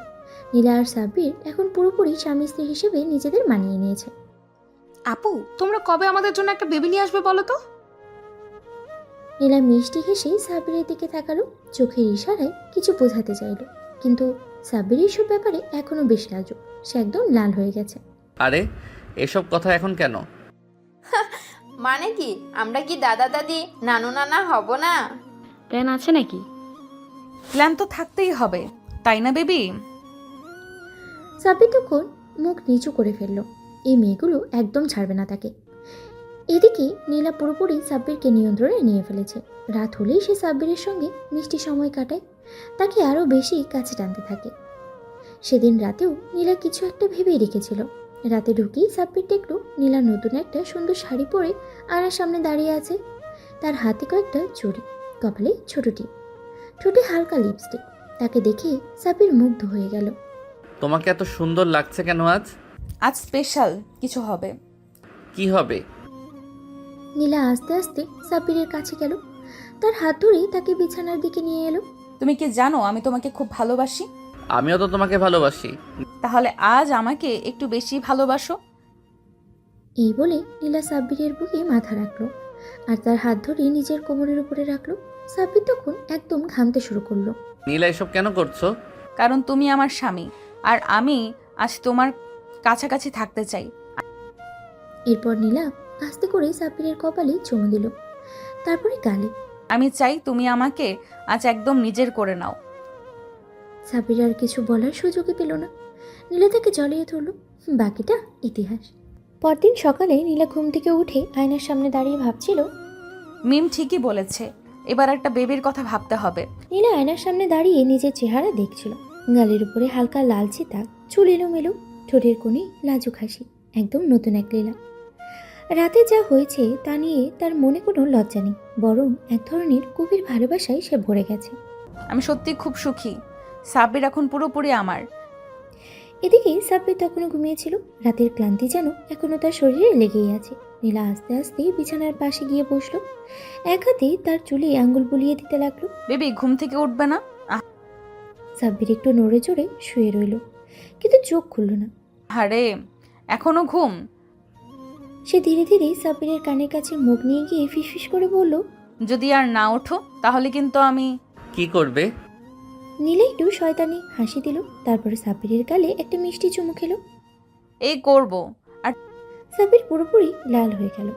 নীলা আর সাব্বির এখন পুরোপুরি স্বামী স্ত্রী হিসেবে নিজেদের মানিয়ে নিয়েছে। আপু, তোমরা কবে আমাদের জন্য একটা বেবি নিয়ে আসবে বলো তো? নীলা মিষ্টি হেসে সাব্বিরের দিকে তাকালো, চোখের ইশারায় কিছু বোঝাতে চাইল, কিন্তু সাব্বির এইসব ব্যাপারে এখনো বেশ লাজুক। সে একদম লাল হয়ে গেছে। আরে এসব কথা এখন কেন? মানে কি, আমরা কি দাদা দাদি নানু নানা হব না? প্ল্যান আছে নাকি? প্ল্যান তো থাকতেই হবে, তাই না বেবি? সাব্বির তখন মুখ নিচু করে ফেলল। এই মেয়েগুলো একদম ছাড়বে না তাকে। এদিকে নীলা পুরোপুরি সাব্বিরকে নিয়ন্ত্রণে নিয়ে ফেলেছে। রাত হলেই সে সাব্বিরের সঙ্গে মিষ্টি সময় কাটায়, তাকে আরও বেশি কাছে টানতে থাকে। সেদিন রাতেও নীলা কিছু একটা ভেবেই রেখেছিল। রাতে ঢুকেই সাব্বির দেখলো নীলা নতুন একটা সুন্দর শাড়ি পরে আয়নার সামনে দাঁড়িয়ে আছে। তার হাতে কয়েকটা চুড়ি, কপালে ছোট টিপ, ঠোঁটে হালকা লিপস্টিক। তাকে দেখে সাব্বির মুগ্ধ হয়ে গেল। তোমাকে এত সুন্দর লাগছে কেন আজ? আজ স্পেশাল কিছু হবে। কি হবে? নীলা আস্তে আস্তে সাব্বিরের কাছে গেল, তার হাত ধরেই তাকে বিছানার দিকে নিয়ে এলো। তুমি কি জানো আমি তোমাকে খুব ভালোবাসি? আমিও তো তোমাকে ভালোবাসি। তাহলে আজ আমাকে একটু বেশি ভালোবাসো। এই বলে নীলা সাব্বিরের বুকে মাথা রাখলো, আর তার হাত ধরে নিজের কোমরের উপরে রাখলো। সাব্বির তখন একদম ঘামতে শুরু করলো। নীলা এসব কেন করছো? কারণ তুমি আমার স্বামী, আর আমি আজ তোমার কাছাকাছি থাকতে চাই। এরপর নীলা আস্তে করে সাব্বিরের কপালে চুমু দিল, তারপরে গালে। আমি চাই তুমি আমাকে আজ একদম নিজের করে নাও। সাব্বির আর কিছু বলার সুযোগই পেল না। নীলা তাকে জড়িয়ে ধরল। বাকিটা ইতিহাস। পরদিন সকালে নীলা ঘুম থেকে উঠে আয়নার সামনে দাঁড়িয়ে ভাবছিল, মিম ঠিকই বলেছে, এবার একটা বেবির কথা ভাবতে হবে। নীলা আয়নার সামনে দাঁড়িয়ে নিজের চেহারা দেখছিল। গালের উপরে হালকা লালচে দাগ, চুল এলোমেলো, ঠোঁটের কোণে লাজুক হাসি, একদম নতুন এক লীলা। রাতে যা হয়েছে তা নিয়ে তার মনে কোনো লজ্জা নেই, বরং এক ধরনের গভীর ভালোবাসায় সে ভরে গেছে। আমি সত্যি খুব সুখী। সাব্বির এখন পুরোপুরি আমার। এদিকে সাব্বির তখনও ঘুমিয়েছিল। রাতের ক্লান্তি যেন এখনো তার শরীরে লেগেই আছে। নীলা আস্তে আস্তে বিছানার পাশে গিয়ে বসলো, এক হাতে তার চুলে আঙ্গুল বুলিয়ে দিতে লাগলো। বেবি ঘুম থেকে উঠবে না? সাব্বির একটু নড়ে চড়ে শুয়ে রইল, কিন্তু চোখ খুলল না। আরে এখনো ঘুম? সে ধীরে ধীরে সাব্বিরের কানের কাছে মুখ নিয়ে গিয়ে ফিসফিস করে বলল, যদি আর না ওঠো তাহলে কিন্তু আমি। কি করবে? নীলা একটু শয়তানি হাসি দিল, তারপরে সাব্বিরের গালে একটা মিষ্টি চুমু খেলো। এই করব। আর সাব্বির পুরোপুরি লাল হয়ে গেল।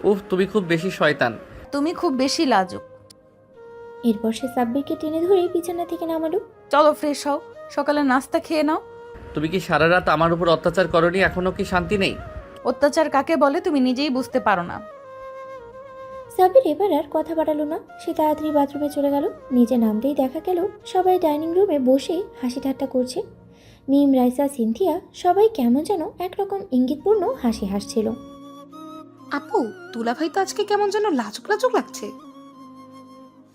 উফ, তুমি খুব বেশি শয়তান। তুমি খুব বেশি লাজুক। এরপর সে সাব্বিরকে টেনে ধরে বিছানা থেকে নামালো। চলো ফ্রেশ হও, সকালে নাস্তা খেয়ে নাও। তুমি কি সারা রাত আমার উপর অত্যাচার করনি? এখনো কি শান্তি নেই? অত্যাচার কাকে বলে তুমি নিজেই বুঝতে পারো না। সাব্বির এবার আর কথা বাড়ালো না। সে তাড়াতাড়ি বাথরুমে চলে গেল। নিচে নামতেই দেখা গেল সবাই ডাইনিং রুমে বসে হাসি ঠাট্টা করছে। মিম, রাইসা, সিনথিয়া সবাই কেমন যেন একরকম ইঙ্গিতপূর্ণ হাসি হাসছিল। আপু, দুলাভাই তো আজকে কেমন যেন লাজুক লাজুক লাগছে।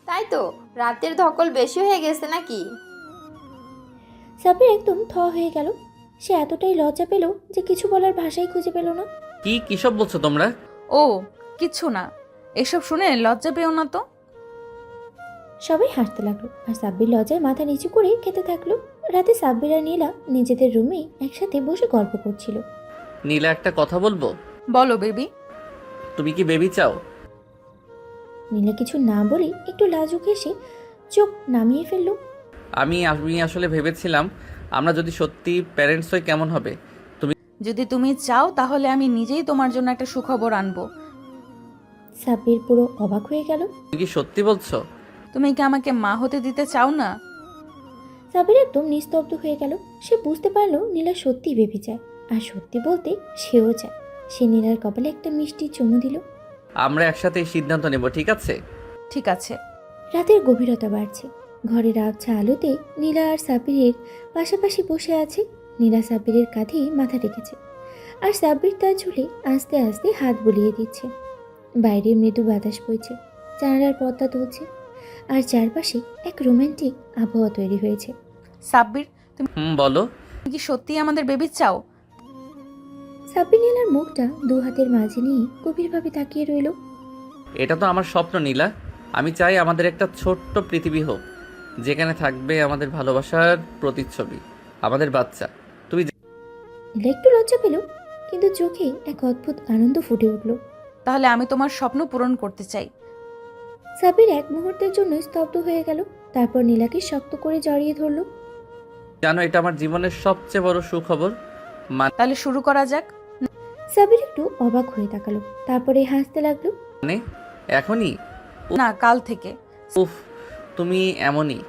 তাই তো, রাতের ধকল বেশি হয়ে গেছে নাকি? সাব্বির একদম থ হয়ে গেল। সে এতটাই লজ্জা পেল যে কিছু বলার ভাষাই খুঁজে পেল না। কিসব বলছো তোমরা? ও কিচ্ছু না, এসব শুনে লজ্জা পেও না তো। সবাই হাসতে লাগলো, আর সাব্বির লজ্জায় মাথা নিচু করে খেতে থাকলো। রাতে সাব্বির আর নীলা নিজেদের রুমে একসাথে বসে গল্প করছিল। নীলা, একটা কথা বলবো? বলো বেবি। তুমি কি বেবি চাও? নীলা কিছু না বলে একটু লাজুক হেসে চোখ নামিয়ে ফেললো। আমি আসলে ভেবেছিলাম আমরা যদি সত্যি প্যারেন্টস হই কেমন হবে। যদি তুমি চাও তাহলে আমি নিজেই তোমার জন্য একটা সুখবর আনবো। সাব্বির পুরো অবাক হয়ে গেল। তুমি কি সত্যি বলছো? তুমি কি আমাকে মা হতে দিতে চাও না? সাব্বির একদম নিস্তব্ধ হয়ে গেল। সে বুঝতে পারলো নীলা সত্যি বেবি চায়, আর সত্যি বলতে সেও চায়। সে নীলার কপালে একটা মিষ্টি চুমু দিল। আমরা একসাথে এই সিদ্ধান্ত নেব, ঠিক আছে? ঠিক আছে। রাতের গভীরতা বাড়ছে। ঘরের আবছা আলোতে নীলা আর সাব্বিরের পাশাপাশি বসে আছে। নীলা সাব্বিরের কাঁধে মাথা রেখেছে আর সাব্বির তার ঝুলে আস্তে আস্তে হাত বুলিয়ে দিচ্ছে। বাইরে মৃদু বাতাস বইছে, জানালার পর্দা তুলছে, আর চারপাশে এক রোমান্টিক আবহাওয়া তৈরি হয়েছে। সাব্বির, বলো। তুমি কি সত্যিই আমাদের বেবি চাও? সাব্বির নীলার মুখটা দু হাতের মাঝে নিয়ে গভীরভাবে তাকিয়ে রইল। এটা তো আমার স্বপ্ন নীলা। আমি চাই আমাদের একটা ছোট্ট পৃথিবী হোক, যেখানে থাকবে আমাদের ভালোবাসার প্রতিচ্ছবি, আমাদের বাচ্চা। তুমি নীলা একটু লজ্জা পেল, কিন্তু চোখে এক অদ্ভুত আনন্দ ফুটে উঠল। তাহলে আমি তোমার স্বপ্ন পূরণ করতে চাই। সাব্বির এক মুহূর্তের জন্য স্তব্ধ হয়ে গেল, তারপর নীলাকে শক্ত করে জড়িয়ে ধরল। জানো, এটা আমার জীবনের সবচেয়ে বড় সুখবর। তাহলে শুরু করা যাক। সাব্বির একটু অবাক হয়ে তাকালো, তারপরে হাসতে লাগলো। মানে এখনই? না, কাল থেকে। উফ, তুমি এমনই।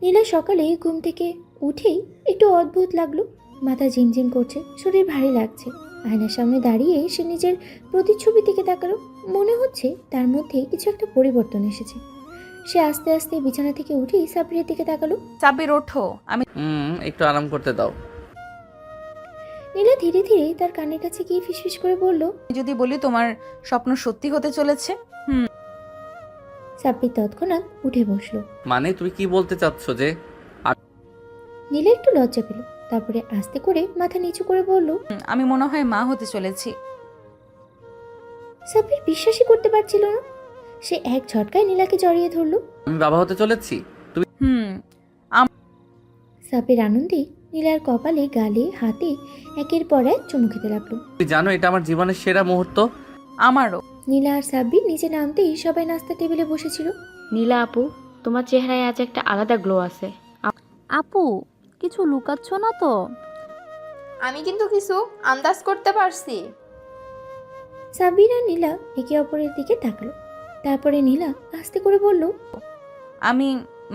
নীলা সকালে ঘুম থেকে উঠেই একটু অদ্ভুত লাগলো, মাথা ঝিমঝিম করছে, শরীর ভারী লাগছে। আয়নার সামনে দাঁড়িয়ে সে নিজের প্রতিচ্ছবি দিকে তাকালো। মনে হচ্ছে তার মধ্যে কিছু একটা পরিবর্তন এসেছে। সে আস্তে আস্তে বিছানা থেকে উঠেই সাব্বিরের দিকে তাকালো। সাব্বির, ওঠো। আমি একটু আরাম করতে দাও। নীলা ধীরে ধীরে তার কানের কাছে গিয়ে ফিসফিস করে বলল, যদি বলি তোমার স্বপ্ন সত্যি হতে চলেছে। সাব্বির তৎক্ষণাৎ উঠে বসলো। মানে তুমি কি বলতে চাচ্ছ যে? নীলা একটু লজ্জা পেল, তারপরে আস্তে করে মাথা নিচু করে বলল, আমি মনে হয় মা হতে চলেছি। সাব্বির বিশ্বাসই করতে পারছিল না। সে এক ঝটকায় নীলাকে জড়িয়ে ধরল। আমি বাবা হতে চলেছি? তুমি সাব্বির আনন্দে নীলার কপালে, গালে, হাতে একের পর এক চুমু খেতে লাগলো। জানো, এটা আমার জীবনের সেরা মুহূর্ত। আমারও। নীলা আর সাব্বির নিচে নামতেই সবাই নাস্তা টেবিলে বসেছিল। নীলা আপু, তোমার চেহারায় আজ একটা আলাদা গ্লো আছে। আপু, কিছু লুকাচ্ছ না তো? আমি কিন্তু কিছু আন্দাজ করতে পারছি। সাব্বির আর নীলা একে অপরের দিকে তাকালো, তারপরে নীলা আস্তে করে বলল, আমি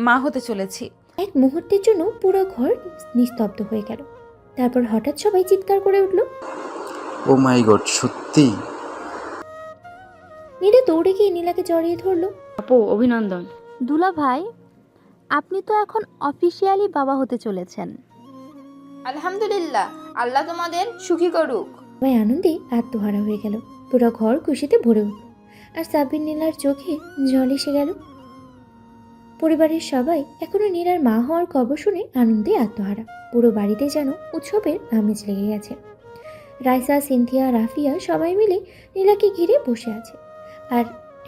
মা হতে চলেছি। এক মুহূর্তের জন্য পুরো ঘর নিস্তব্ধ হয়ে গেল। তারপর হঠাৎ সবাই চিৎকার করে উঠল, ও মাই গড, সত্যি? নীলা দৌড়ে গিয়ে নীলাকে জড়িয়ে ধরলো। আপু, অভিনন্দন। দুলা ভাই, আপনি তো এখন অফিসিয়ালি বাবা হতে চলেছেন। আলহামদুলিল্লাহ, আল্লাহ তোমাদের সুখী করুক। সবাই আনন্দে আত্মহারা হয়ে গেল। পুরো ঘর খুশিতে ভরে উঠল, আর সাব্বির নীলার চোখে জল এসে গেল। পরিবারের সবাই এখনো নীলার মা হওয়ার খবর শুনে আনন্দে আত্মহারা। পুরো বাড়িতে যেন উৎসবের আমেজ লেগে গেছে। রাইসা, সিনথিয়া, রাফিয়া সবাই মিলে নীলাকে ঘিরে বসে আছে, আর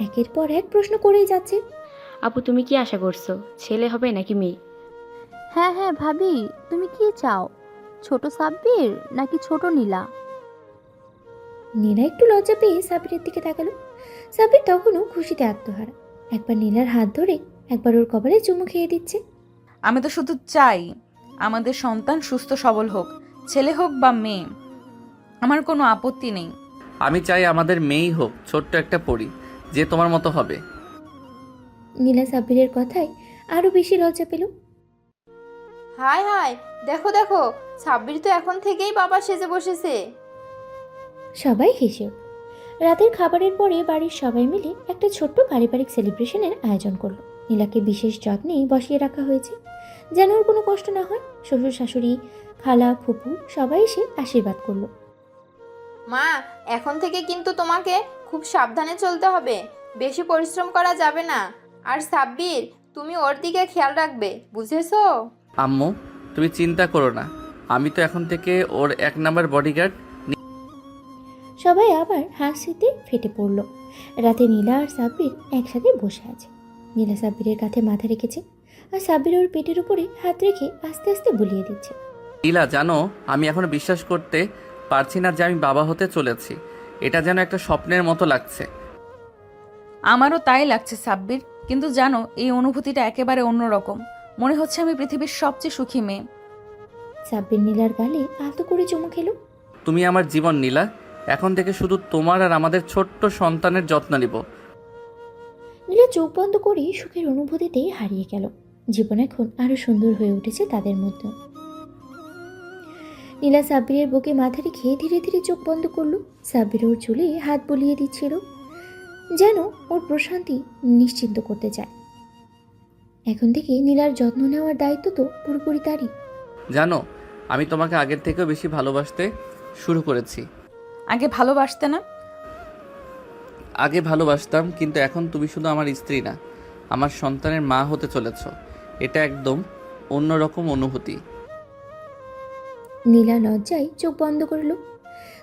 একের পর এক প্রশ্ন করেই যাচ্ছে। আপু, তুমি কি আশা করছো, ছেলে হবে নাকি মেয়ে? হ্যাঁ হ্যাঁ ভাবি, তুমি কি চাও, ছোট সাব্বির নাকি ছোট নীলা? নীলা একটু লজ্জা পেয়ে সাব্বিরের দিকে তাকালো। সাব্বির তখনও খুশিতে আত্মহারা, একবার নীলার হাত ধরে একবার ওর কপালে চুমু খেয়ে দিচ্ছে। আমি তো শুধু চাই আমাদের সন্তান সুস্থ সবল হোক, ছেলে হোক বা মেয়ে, আমার কোনো আপত্তি নেই। আমি চাই আমাদের মেয়েই হোক, ছোট্ট একটা পরী, যে তোমার মতো হবে। নীলা সাব্বিরের কথায় আরো বেশি লজ্জা পেল। হায় হায়, দেখো দেখো, সাব্বির তো এখন থেকেই বাবা সেজে বসেছে। সবাই হেসে উঠল। রাতের খাবারের পরে বাড়ির সবাই মিলে একটা ছোট্ট পারিবারিক সেলিব্রেশনের আয়োজন করলো। নীলাকে বিশেষ যত্নে বসিয়ে রাখা হয়েছে, যেন ওর কোনো কষ্ট না হয়। শ্বশুর শাশুড়ি, খালা, ফুপু সবাই এসে আশীর্বাদ করলো। মা, এখন থেকে কিন্তু তোমাকে খুব সাবধানে চলতে হবে, বেশি পরিশ্রম করা যাবে না। আর সাব্বির, তুমি ওর দিকে খেয়াল রাখবে, বুঝেছো? আম্মু, তুমি চিন্তা করো না, আমি তো এখন থেকে ওর 1 নাম্বার বডিগার্ড। সবাই আবার হাসিতে ফেটে পড়ল। রাতে নীলা আর সাব্বির একসাথে বসে আছে। নীলা সাব্বিরের কাঁধে মাথা রেখেছে, আর সাব্বির ওর পেটের উপরে হাত রেখে আস্তে আস্তে বুলিয়ে দিচ্ছে। নীলা, জানো, আমি এখনো বিশ্বাস করতে পারছি না যে আমি বাবা হতে চলেছি। এটা যেন একটা স্বপ্নের মতো লাগছে। আমারও তাই লাগছে সাব্বির, কিন্তু জানো, এই অনুভূতিটা একেবারে অন্যরকম। মনে হচ্ছে আমি পৃথিবীর সবচেয়ে সুখী মেয়ে। সাব্বির নীলার গালে আলতো করে চুমু খেলো। তুমি আমার জীবন নীলা, এখন থেকে শুধু তোমার আর আমাদের ছোট্ট সন্তানের যত্ন নিব। নীলা চোখ বন্ধ করে সুখের অনুভূতিতে হারিয়ে গেল। জীবন এখন আরো সুন্দর হয়ে উঠেছে তাদের মধ্যে। নীলা সাব্বিরের বুকে মাথা রেখে ধীরে ধীরে চোখ বন্ধ করলো। সাব্বির ওর চুলে হাত বুলিয়ে দিচ্ছিল, যেন ওর প্রশান্তি নিশ্চিন্ত করতে চায়। এখন থেকে নীলার যত্ন নেওয়ার দায়িত্ব তো পুরোপুরি তারই। জানো, আমি তোমাকে আগের থেকেও বেশি ভালোবাসতে শুরু করেছি। আগে ভালোবাসতে না? আগে ভালোবাসতাম, কিন্তু এখন তুমি শুধু আমার স্ত্রী না, আমার সন্তানের মা হতে চলেছ। এটা একদম অন্যরকম অনুভূতি। নীলা লজ্জায় চোখ বন্ধ করলো।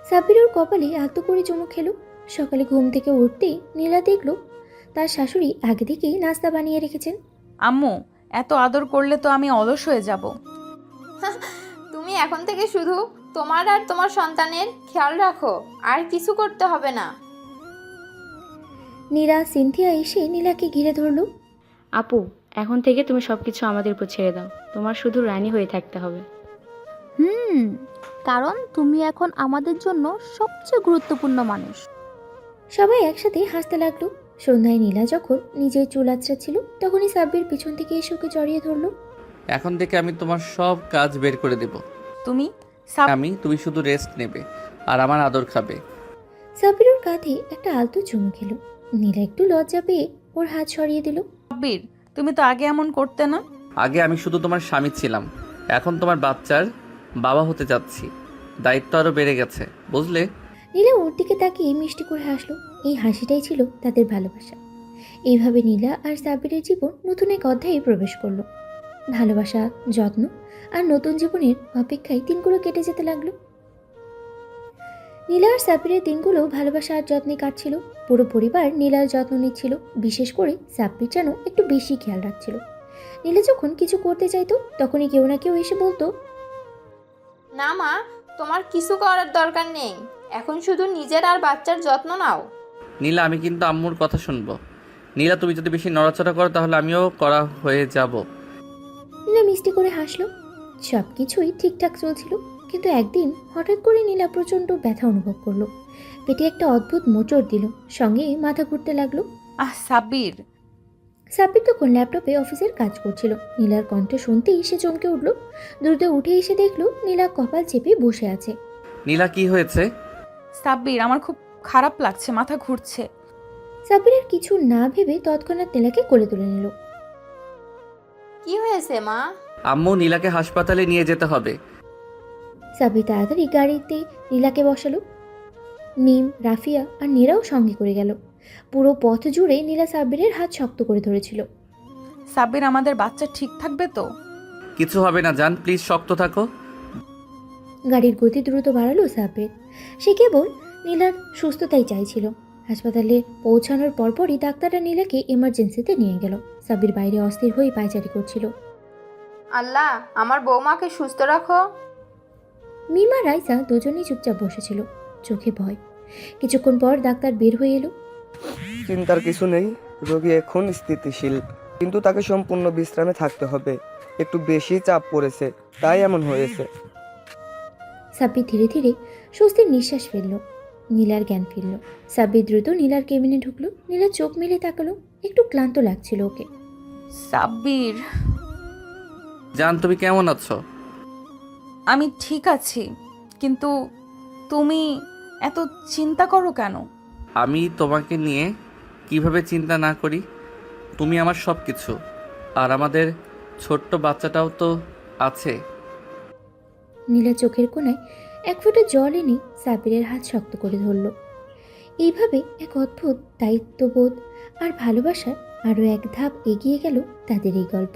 সাব্বির ওর কপালে আলতো করে চুমু খেলো। সকালে ঘুম থেকে উঠতেই নীলা দেখলো তার শাশুড়ি আগে থেকেই নাস্তা বানিয়ে রেখেছেন। আম্মু, এত আদর করলে তো আমি অলস হয়ে যাব। তুমি এখন থেকে শুধু তোমার আর তোমার সন্তানের খেয়াল রাখো, আর কিছু করতে হবে না। নীরা সিনথিয়া এসে নীলাকে ঘিরে ধরলো। আপু, এখন থেকে তুমি সব কিছু আমাদের উপর ছেড়ে দাও। তোমার শুধু রানী হয়ে থাকতে হবে। কারণ তুমি এখন আমাদের জন্য সবচেয়ে গুরুত্বপূর্ণ মানুষ। সবাই একসাথে হাসতে লাগলো। সন্ধ্যায় নীলা যখন নিজের চুল আঁচড়াচ্ছিল তখনই সাব্বির পিছন থেকে এসে ওকে জড়িয়ে ধরলো। এখন থেকে আমি তোমার সব কাজ বের করে দেব। তুমি তুমি শুধু রেস্ট নেবে আর আমার আদর খাবে। সাব্বির ওর কাঁধে একটা আলতো চুমু খেলো। নীলা একটু লজ্জা পেয়ে ওর হাত সরিয়ে দিল। সাব্বির, তুমি তো আগে এমন করতে না। আগে আমি শুধু তোমার স্বামী ছিলাম, এখন তোমার বাচ্চার বাবা হতে যাচ্ছি। দায়িত্ব আরো বেড়ে গেছে, বুঝলে? নীলা ওর দিকে তাকিয়ে মিষ্টি করে হাসলো। এই হাসিটাই ছিল তাদের ভালোবাসা। এইভাবে নীলা আর সাব্বিরের জীবন নতুন এক অধ্যায়ে প্রবেশ করলো। ভালোবাসা, যত্ন আর নতুন জীবনের অপেক্ষায় দিনগুলো কেটে যেতে লাগলো। নীলা আর সাব্বিরের দিনগুলো ভালোবাসা আর যত্নে কাটছিল। পুরো পরিবার নীলার যত্ন নিচ্ছিল। বিশেষ করে সাব্বির যেন একটু বেশি খেয়াল রাখছিল। নীলা যখন কিছু করতে চাইতো তখনই কেউ না কেউ এসে বলতো, না মা, তোমার কিছু করার দরকার নেই, এখন শুধু নিজের আর বাচ্চার যত্ন নাও। নীলা, আমি কিন্তু আম্মুর কথা শুনবো। নীলা, তুমি যদি বেশি নড়াচড়া করো তাহলে আমিও করা হয়ে যাব। নীলা মিষ্টি করে হাসলো। সব কিছুই ঠিকঠাক চলছিল, কিন্তু একদিন হঠাৎ করে নীলা প্রচণ্ড ব্যথা অনুভব করলো। পেটে একটা অদ্ভুত মোচড় দিল, সঙ্গে মাথা ঘুরতে লাগলো। সাব্বির সাব্বির তখন ল্যাপটপে অফিসের কাজ করছিল। নীলার কণ্ঠ শুনতেই সে চমকে উঠল। দ্রুত উঠে এসে দেখলো নীলা কপাল চেপে বসে আছে। নীলা, কি হয়েছে? সাব্বির, আমার খুব খারাপ লাগছে, মাথা ঘুরছে। সাব্বিরের কিছু না ভেবে তৎক্ষণাৎ নীলাকে কোলে তুলে নিল। কি হয়েছে মা? আম্মু, নীলাকে হাসপাতালে নিয়ে যেতে হবে। সাব্বির তাড়াতাড়ি গাড়িতে নীলাকে বসালো। মিম, রাফিয়া আর নীরাও সঙ্গে করে গেল। পুরো পথ জুড়ে নীলা সাব্বিরের হাত শক্ত করে ধরেছিল। সাব্বির, আমাদের বাচ্চা ঠিক থাকবে তো? কিছু হবে না জান, প্লিজ শক্ত থাকো। গাড়ির গতি দ্রুত বাড়ালো সাব্বির। সে কেবল নীলার সুস্থতাই চাইছিল। হাসপাতালে পৌঁছানোর পরপরই ডাক্তাররা নীলাকে এমার্জেন্সিতে নিয়ে গেল। সাব্বির বাইরে অস্থির হয়ে পায়চারি করছিল। আল্লাহ, আমার বৌমাকে সুস্থ রাখো। মিম আর রাইসা দুজনেই চুপচাপ বসেছিল, চোখে ভয়। কিছুক্ষণ পর ডাক্তার বের হয়ে এলো। চিন্তার কিছু নেই, রোগী এখন স্থিতিশীল, কিন্তু তাকে সম্পূর্ণ বিশ্রামে থাকতে হবে। একটু বেশি চাপ পড়েছে, তাই এমন হয়েছে। সাব্বির ধীরে ধীরে স্বস্তির নিঃশ্বাস ফেলল। নীলার জ্ঞান ফিরল। সাব্বির দ্রুত নীলার কেবিনে ঢুকলো। নীলা চোখ মেলে তাকালো। একটু ক্লান্ত লাগছিল ওকে। সাব্বির, জান, তুমি কেমন আছো? আমি ঠিক আছি, কিন্তু তুমি এত চিন্তা করো কেন? আমি তোমাকে নিয়ে কিভাবে চিন্তা না করি? তুমি আমার সব কিছু, আর আমাদের ছোট্ট বাচ্চাটাও তো আছে। নীলা চোখের কোণায় এক ফোঁটা জল এনে সাব্বিরের হাত শক্ত করে ধরল। এইভাবে এক অদ্ভুত দায়িত্ববোধ আর ভালোবাসার আরও এক ধাপ এগিয়ে গেল তাদের এই গল্প।